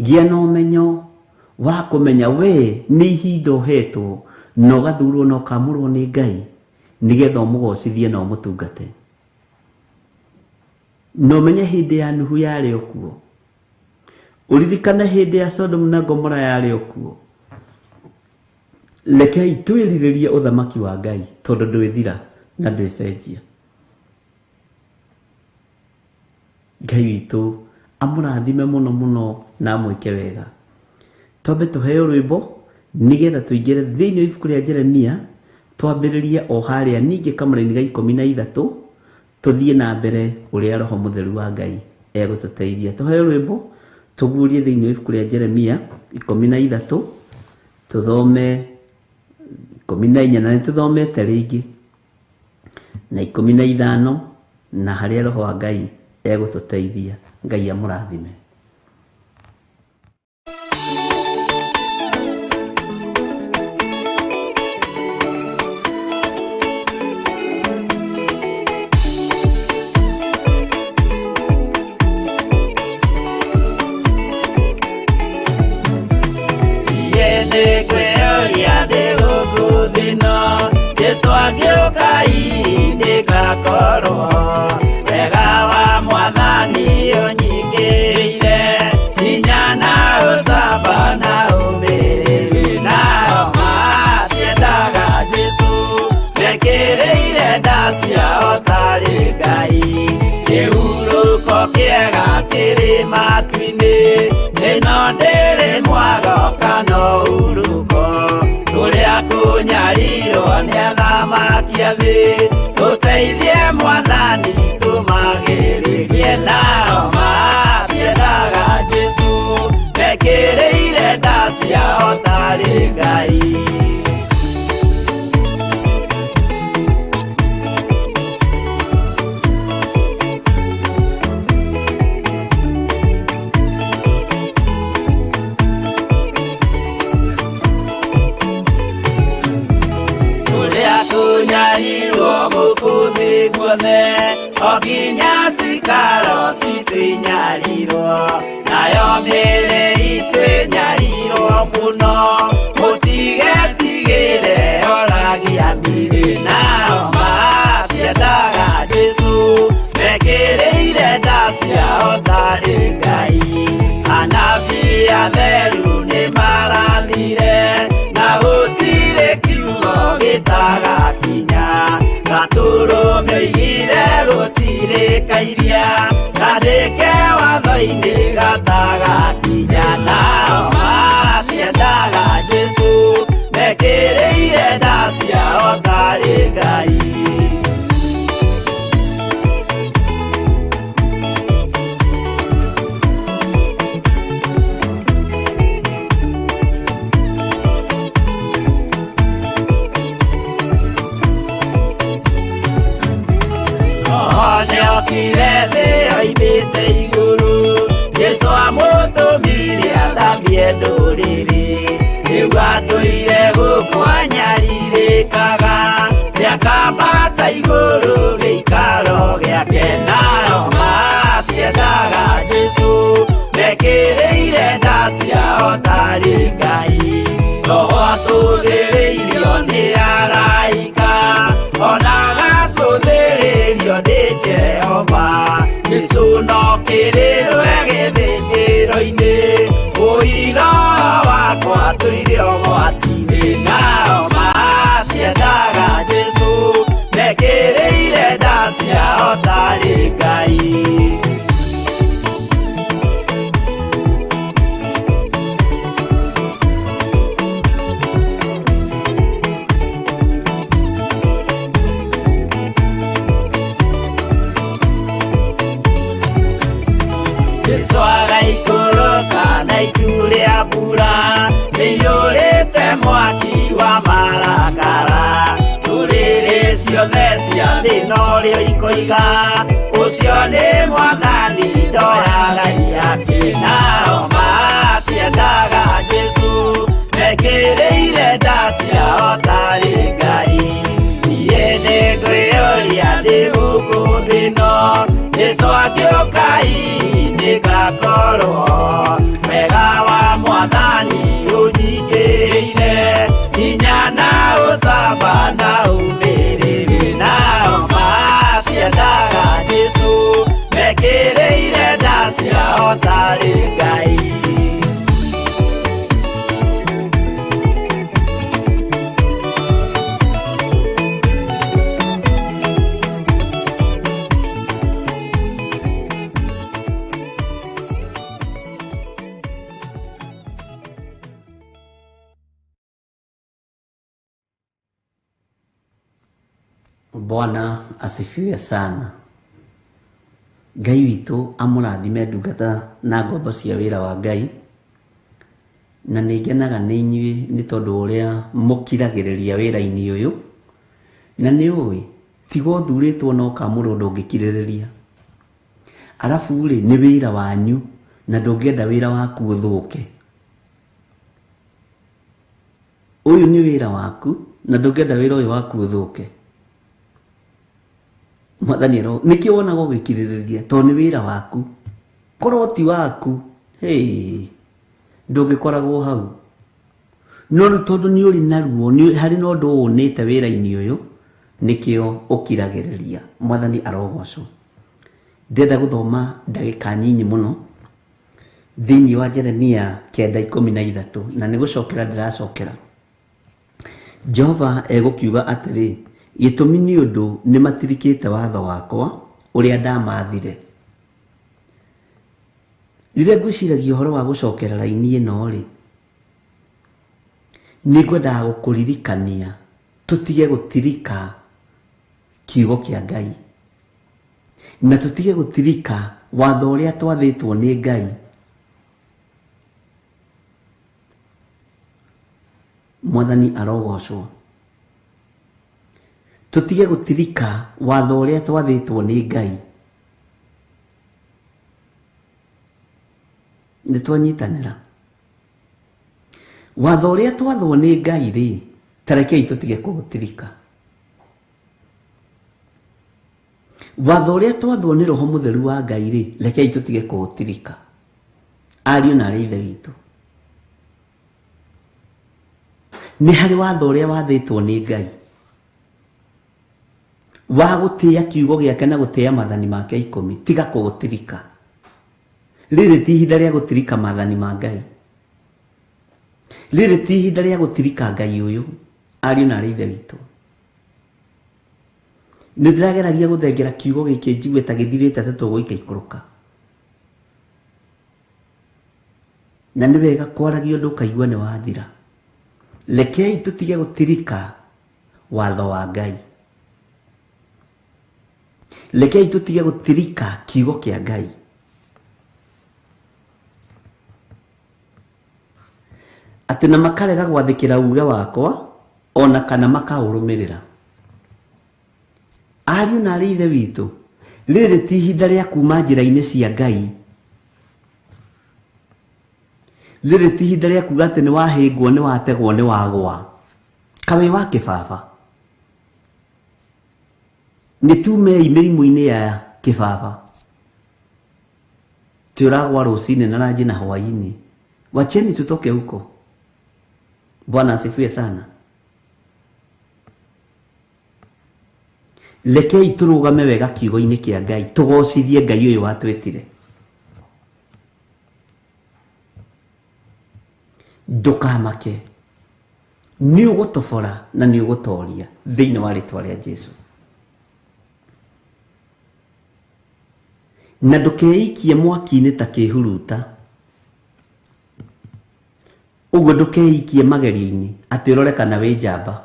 Gĩa na ũmenyo wa kũmenya we nĩ ihinda ũhetwo na ũgathurwo na ũkamũrwo nĩ Ngai nĩgetha ũmũgocithie na ũmũtungate. Na ũmenye hĩndĩ ya Nuhu yarĩ o kuo. Ũririkane hĩndĩ ya Sodomu na Gomora yarĩ o kuo. Rekei twĩrirĩrie ũthamaki wa Ngai tondũ ndwĩthira na ndwĩcenjia. Ngai witũ amũrathime mũno mũno na amwĩke wega. Twambe tũheo rwĩmbo nĩgetha tũingĩre thĩinĩ wa ibuku rĩa Jeremia, twambĩrĩrie o harĩa ningĩ kamũra-inĩ ga 13 tũthiĩ na mbere ũrĩa Roho Mũtheru wa Ngai egũtũteithia. Tũheo rwĩmbo tũguũrie thĩinĩ wa ibuku rĩa Jeremia 13 tũthome 14 na nĩtũthomete rĩngĩ na 15 na harĩa Roho wa Ngai egũtũteithia. Ngai amũrathime. Wega wa Mwathani ũnyingĩire, hinya na ũcamba na ũmĩrĩru, nao matiendaga Jesũ mekĩrĩire nda ciao tarĩ Ngai. Kĩhurũko kĩega kĩrĩ matu-inĩ, ĩno ndĩrĩ mwago kana ũruko, tũrĩa kũnyarirwo nĩ athamaki a thĩ, tũteithie Mwathani tũmagĩrĩrie. Nao matiendaga Jesũ mekĩrĩire nda ciao tarĩ Ngai. Oginya cikaro citwĩnyarirwo, nayo mĩĩrĩ itwĩnyarirwo mũno, mũtigetigĩre oragia mĩĩrĩ. Nao matiendaga Jesũ mekĩrĩire nda ciao tarĩ Ngai. Anabii atheru nĩ marathire na gũtirĩ kiugo gĩtagakinya, gatũrũme oigire gũtirĩkairia, kandĩke watho-inĩ gatagakinya. Nao matiendaga Jesũ mekĩrĩire nda ciao tarĩ Ngai. Nĩokire thĩ oimĩte igũrũ, Jesũ amũtũmire athambie ndũrĩrĩ, rĩu atũire gũkũ anyarirĩkaga, nĩakambata igũrũ gĩikaro gĩake. Nao matiendaga Jesũ mekĩrĩire nda ciao tarĩ Ngai. Roho atũthĩrĩirio nĩ araika, ona gacũthĩrĩrio nĩ Jehova. Jesũ no kĩrĩrwe gĩthĩnjĩro-inĩ, ũira wakwa tũire ũgwati-inĩ. Nao matiendaga Jesũ mekĩrĩire nda ciao tarĩ Ngai. Jesũ agaikũrũka na itu rĩa mbura, nĩiyũrĩte mwaki wa marakara, ndũrĩrĩ ciothe cia thĩ norĩo ikoiga, ũcio nĩ Mwathani ndoyaga yake. Nao matiendaga Jesũ mekĩrĩire nda ciao tarĩ Ngai. Niĩ nĩngwĩyũria ndĩ gũkũ thĩ ĩno, gũkorwo wega wa Mwathani ũnyingĩire hinya na ũcamba na ũmĩrĩru nao matiendaga Jesũ mekĩrĩire nda ciao tarĩ Ngai. Bwana asifiwe sana. Ngai witũ amũrathime ndungata na ngombo cia wĩra wa Ngai, na nĩngenaga nĩ inyuĩ nĩ tondũ ũrĩa mũkiragĩrĩria wĩra-inĩ ũyũ, na nĩ ũĩ tiga ũthurĩtwo no kamũro ndũngĩkirĩrĩria, arabu rĩ nĩ wĩra wanyu na ndũngĩenda wĩra waku ũthũke. Ũyũ nĩ wĩra waku na ndũngĩenda wĩra ũyũ waku ũthũke. Mwathani ro nikĩ wonaga ũgĩkirĩrĩria tondũ nĩ wĩra waku. Korwo ti waku ndũngĩkoragwo hau. No tondũ nĩ ũrĩ naruo harĩ na ũndũ wonete wĩra-inĩ ũyũ nĩkĩo ũkiragĩrĩria. Mwathani arogocwo. Ndĩrenda gũthoma ndagĩka nyinyi mũno thĩinĩ wa Jeremia 9:13 na nĩ gũcokera ndĩracokera. Jehova egũkiuga atĩrĩ, gĩtũmi nĩ ũndũ nĩ matirikĩte watho wakwa ũrĩa ndamathire. Rĩrĩa ngwĩciragia ũhoro wa gũcokera raini ĩno rĩ, nĩ ngwendaga gũkũririkania tũtige gũtirika kiugo kĩa Ngai na tũtige gũtirika watho ũrĩa twathĩtwo nĩ Ngai. Mwathani arogocwo. Tũtige gũtirika watho ũrĩa twathĩtwo nĩ Ngai. Nĩ twanyitanĩra. Watho ũrĩa twathwo nĩ Ngai rĩ, tarekei tũtige kũgũtirika. Watho ũrĩa twathwo nĩ Roho Mũtheru wa Ngai rĩ, rekei tũtige kũgũtirika. Ariũ na aarĩ a Ithe witũ, nĩ harĩ watho ũrĩa wathĩtwo nĩ Ngai wa gũtĩĩa kiugo gĩake na gũtĩĩa maathani make 10, tiga kũgũtirika. Rĩrĩ ti ihinda rĩa gũtirika maathani ma Ngai. Rĩrĩ ti ihinda rĩa gũtirika Ngai ũyũ. Ariũ na aarĩ a Ithe witũ, nĩ ndĩrageragia gũthengera kiugo gĩkĩ njigue ta gĩthirĩte atĩ tũgũika ikũrũka. Na nĩ wega kwaragia ũndũ ũkaigua nĩ wathira. Rekei tũtige gũtirika watho wa Ngai. Rekei tũtige gũtirika kiugo kĩa Ngai. Atĩ na makarega gwathĩkĩra uge wakwa ona kana makaũrũmĩrĩra. Ariũ na aarĩ a Ithe witũ, rĩrĩ ti ihinda rĩa kuma njĩra-inĩ cia Ngai. Rĩrĩ ti ihinda rĩa kuga atĩ nĩ wahĩngwo, nĩ wategwo, nĩ wagwa. Kawe wa kĩbaba. Nĩ tumei mĩrimũ-inĩ ya kĩbaba. Tũragwa rũcinĩ na ranji na hwainĩ. Wacheni tutoke huko. Bwana asifiwe sana. Rekei tũrũgame wega kiugo-inĩ kĩa Ngai, tũgocithie Ngai ũyũ watwĩtire. Ndũkamake. Nĩ ũgũtobora na nĩ ũgũtoria thĩinĩ wa rĩtwa rĩa Jesũ. Na ndũkeikie mwaki-inĩ ta kĩhuruta. Ũguo ndũkeikie magerio-inĩ atĩ ũrore kana wĩ njamba.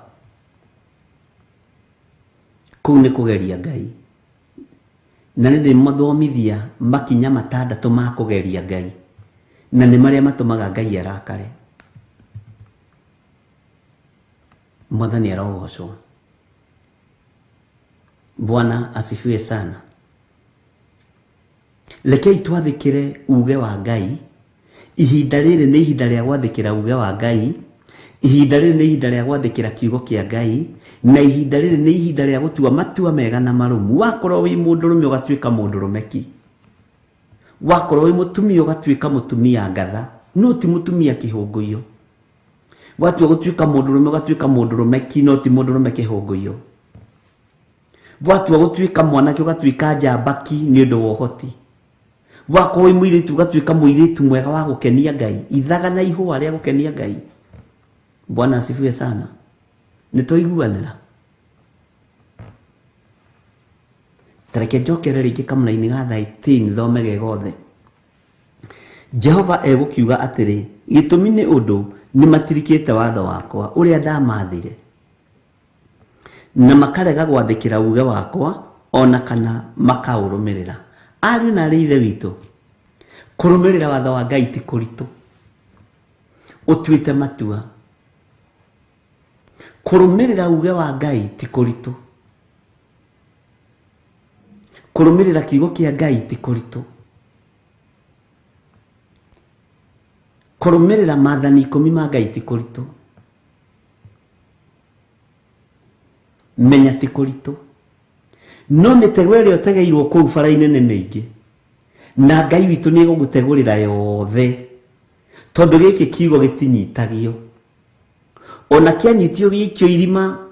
Kũu nĩ kũgeria Ngai. Na nĩ ndĩmathomithia makinya 6 ma kũgeria Ngai, na nĩ marĩa matũmaga Ngai arakare. Mwathani arogocwo. Bwana asifiwe sana. Rekei twathĩkĩre uge wa Ngai. Ihinda rĩrĩ nĩ ihinda rĩa gwathĩkĩra uge wa Ngai. Ihinda rĩrĩ nĩ ihinda rĩa gwathĩkĩra kiugo kĩa Ngai. Na ihinda rĩrĩ nĩ ihinda rĩa gũtua matua mega na marũmu. Wakorwo wĩ mũndũrũme ũgatuĩka mũndũrũmeki. wakorwo wi mutumia ugatuika mutumia ngatha no ti mutumia kihunguyo watua gutuika mundurume ugatuika mundurume ki no ti mundurume kihunguyo watua gutuika mwanake ugatuika njamba ki ni undu wa uhoti wakorwo wi muiritu ugatuika muiritu mwega wa gukenia Ngai ithaga na ihua ria gukenia Ngai. Bwana asifiwe sana. Nituiguanira tareke njokere ringi kamuna-ini ga 13 thomege gothe. Jehova egukiuga atiri gitumi ni undu ni matirikite watho wakwa uria ndamathire na makarega gwathikira uge wakwa ona kana makaurumirira. Ari na rithe witu kurumirira watho wa Ngai ti kuritu, utuite matua. Kurumirira uge wa Ngai ti kuritu, kurumirira kiugo kia Ngai ti kuritu, kurumirira maathani 10 ma Ngai ti kuritu. Menya ti kuritu, no mitego ĩrĩa ũtegeirwo kũu bara-inĩ nĩ mĩingĩ, na Ngai witũ nĩ egũgũtegũrĩra yothe, tondũ gĩkĩ kiugo gĩtinyitagio. Ona kĩanyitio gĩikio irima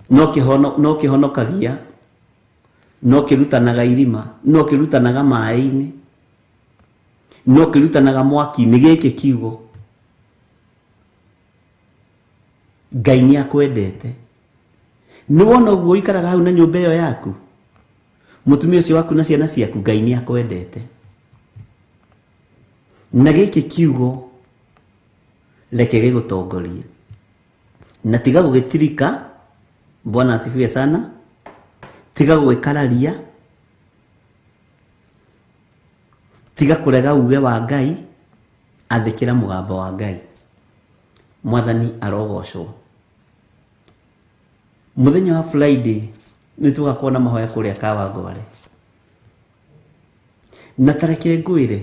no kĩhonokagia, no kĩrutanaga irima, no kĩrutanaga maĩ-inĩ, no kĩrutanaga mwaki-inĩ. Gĩkĩ kiugo Ngai nĩ akwendete. Nĩ wona ũguo ikaraga hau na nyũmba ĩyo yaku, mũtumia ũcio waku na ciana ciaku, Ngai nĩ akwendete. Na gĩkĩ kiugo reke gĩgũtongorie na tiga gũgĩtirika. Bwana asifiwe sana. Tiga gũgĩkararia, tiga kũrega uge wa Ngai, athĩkĩra mũgambo wa Ngai. Mwathani arogocwo. Muthenya wa Friday nĩ tugakorwo na mahoya kũrĩa Kawangware, na tareke ngwĩre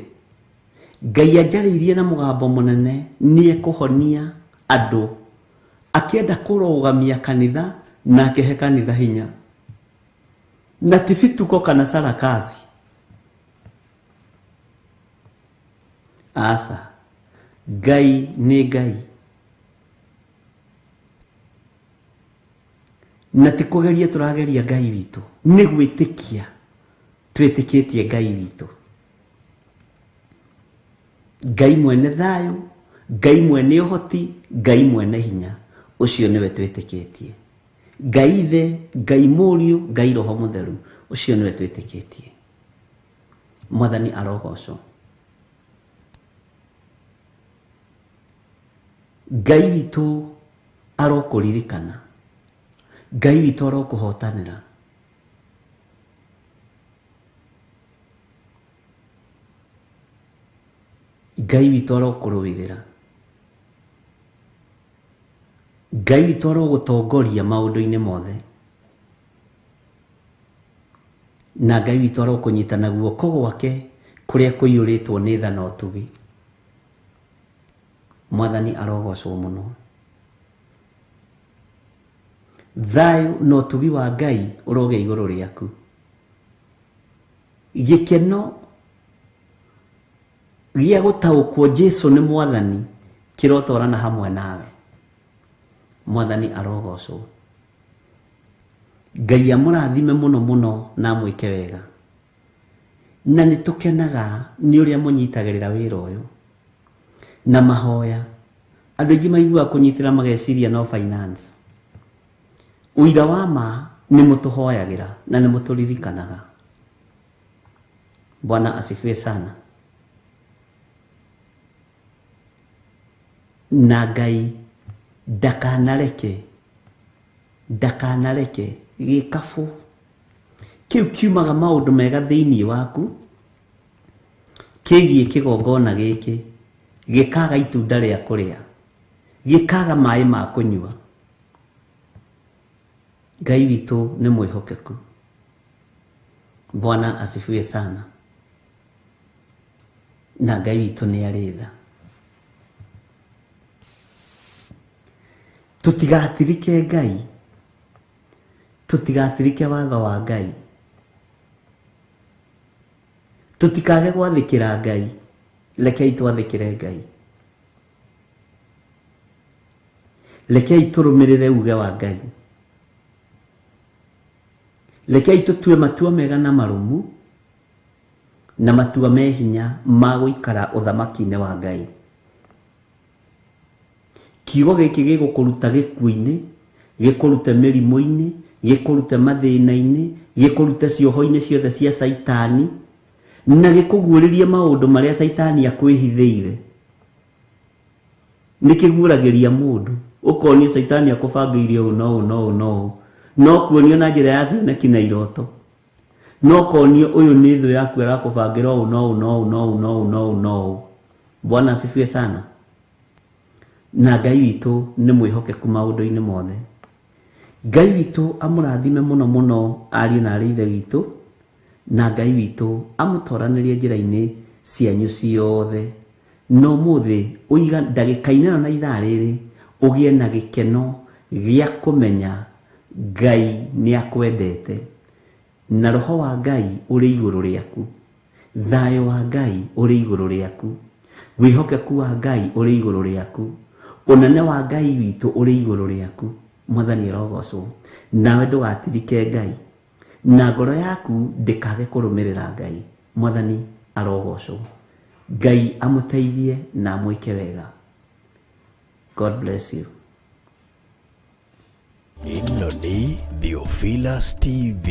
Ngai anjarĩirie na mũgambo mũnene nĩ ekũhonia andũ, akĩenda kũrũgamia kanitha na akĩhe kanitha hinya, na ti bituko kana sarakasi. Asa Ngai nĩ Ngai, na ti kũgeria tũrageria Ngai witũ, nĩ gwĩtĩkia twĩtĩkĩtie Ngai witũ. Ngai mwene thayũ, Ngai mwene ũhoti, Ngai mwene hinya, ũcio nĩwe twĩtĩkĩtie. Ngai Ithe, Ngai Mũriũ, Ngai Roho Mũtheru, ũcio nĩwe twĩtĩkĩtie. Mwathani arogocwo. Ngai witũ arokũririkana, Ngai witũ arokũhotanĩra. Ngai witũ arokũrũĩrĩra. Ngai witũ arogũtongoria maũndũ-inĩ mothe, na Ngai witũ arokũnyitana guoko gwake kũrĩa kũiyũrĩtwo nĩ tha na ũtugi. Mwathani arogocwo mũno. Thayũ na ũtugi wa Ngai ũroge igũrũ rĩaku. Gĩkeno gĩa gũtaũkwo Jesũ nĩ Mwathani kĩrotwarana hamwe nawe. Mwathani arogocwo. Ngai amũrathime mũno mũno na mwĩke wega, na nĩ tũkenaga nĩ ũrĩa mũnyitagĩrĩra wĩra ũyũ na mahoya. Andũ aingĩ maiguaga kũnyitĩra mageciria no finance. Ũira wa ma nĩ mũtũhoyagĩra na nĩ mũtũririkanaga. Bwana asifiwe sana. Na Ngai ndakanareke gĩkabũ kĩu kiumaga maũndũ mega thĩinĩ waku kĩgiĩ kĩgongona gĩkĩ gĩkaga itunda rĩa kũrĩa, gĩkaga maĩ ma kũnyua. Ngai witũ nĩ mwĩhokeku. Bwana asifiwe sana. Na Ngai witũ nĩ arĩ tha. Tutigatirike Ngai, tutigatirike watho wa Ngai, tutikage gwathikira Ngai. Rekei twathikire Ngai. Rekei turumirire uge wa Ngai. Rekei tutue matua mega na marumu na matua me hinya ma guikara uthamaki-ini wa Ngai. Kiugo giki gigukuruta gikuini, gikurute mirimu-ini, gikurute mathina-ini, gikurute cioho-ini ciothe cia Saitani, na gikuguririe maundu maria Saitani akwihithiire. Nikiguragiria mundu ukonia Saitani akubangiirie no kuonio na njira ya cioneki na iroto, no konio uyu ni thu yaku arakubangira no. Bwana asifiwe sana. Na Ngai witu ni mwihokeku maundu-ini mothe. Ngai witu amurathime muno ariu na ari ithe witu, na Ngai witu amutoranirie njira-ini cianyu ciothe. No muthi uiga ndagika-ini na ithaa riri ugie na gikeno gia kumenya Ngai ni akwendete, na roho wa Ngai uri iguru riaku, thayo wa Ngai uri iguru riaku, wihokeku wa Ngai uri iguru riaku, unene wa Ngai witu uri iguru riaku. Mwathani arogocwo. Nawe ndugatirike Ngai, na ngoro yaku ndikage kurumirira Ngai. Mwathani arogocwo. Ngai amuteithie na amwike wega. God bless you. Ĩno nĩ Theophilus TV.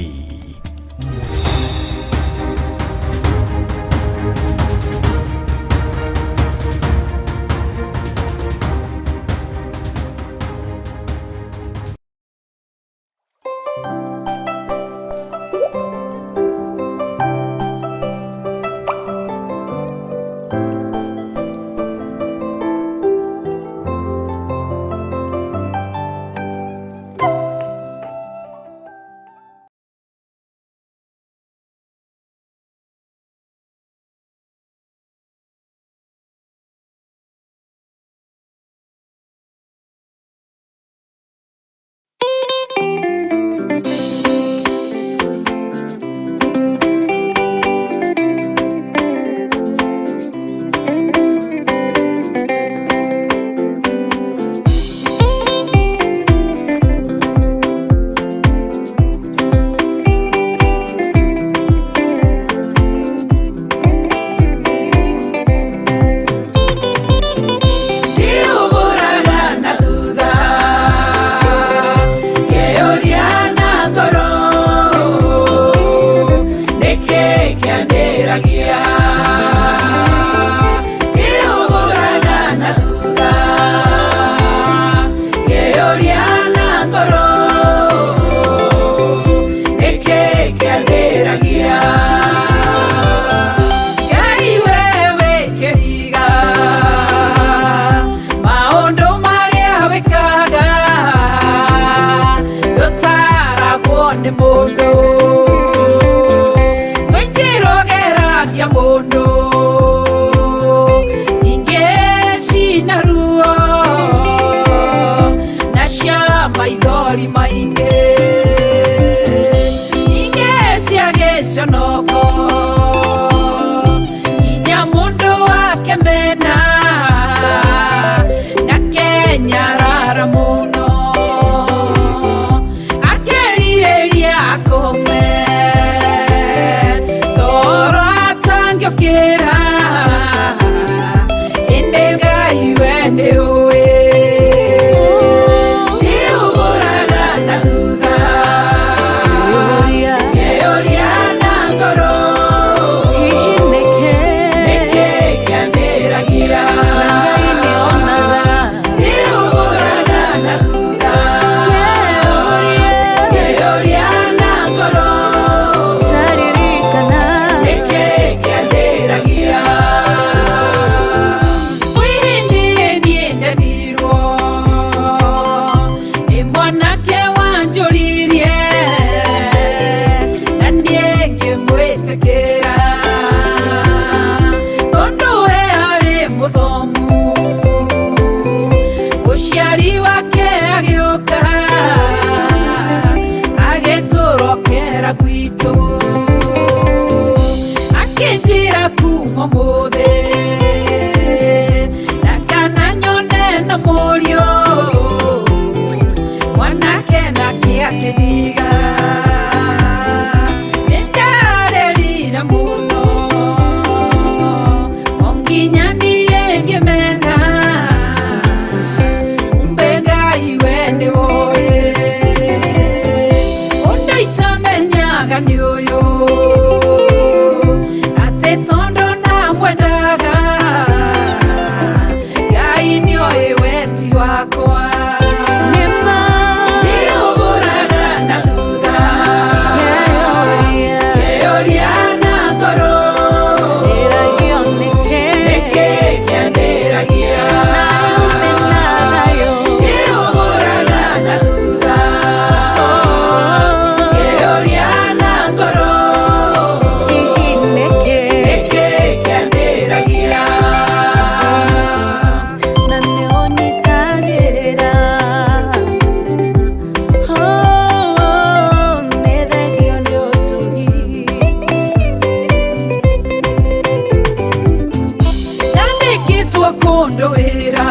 mundu wira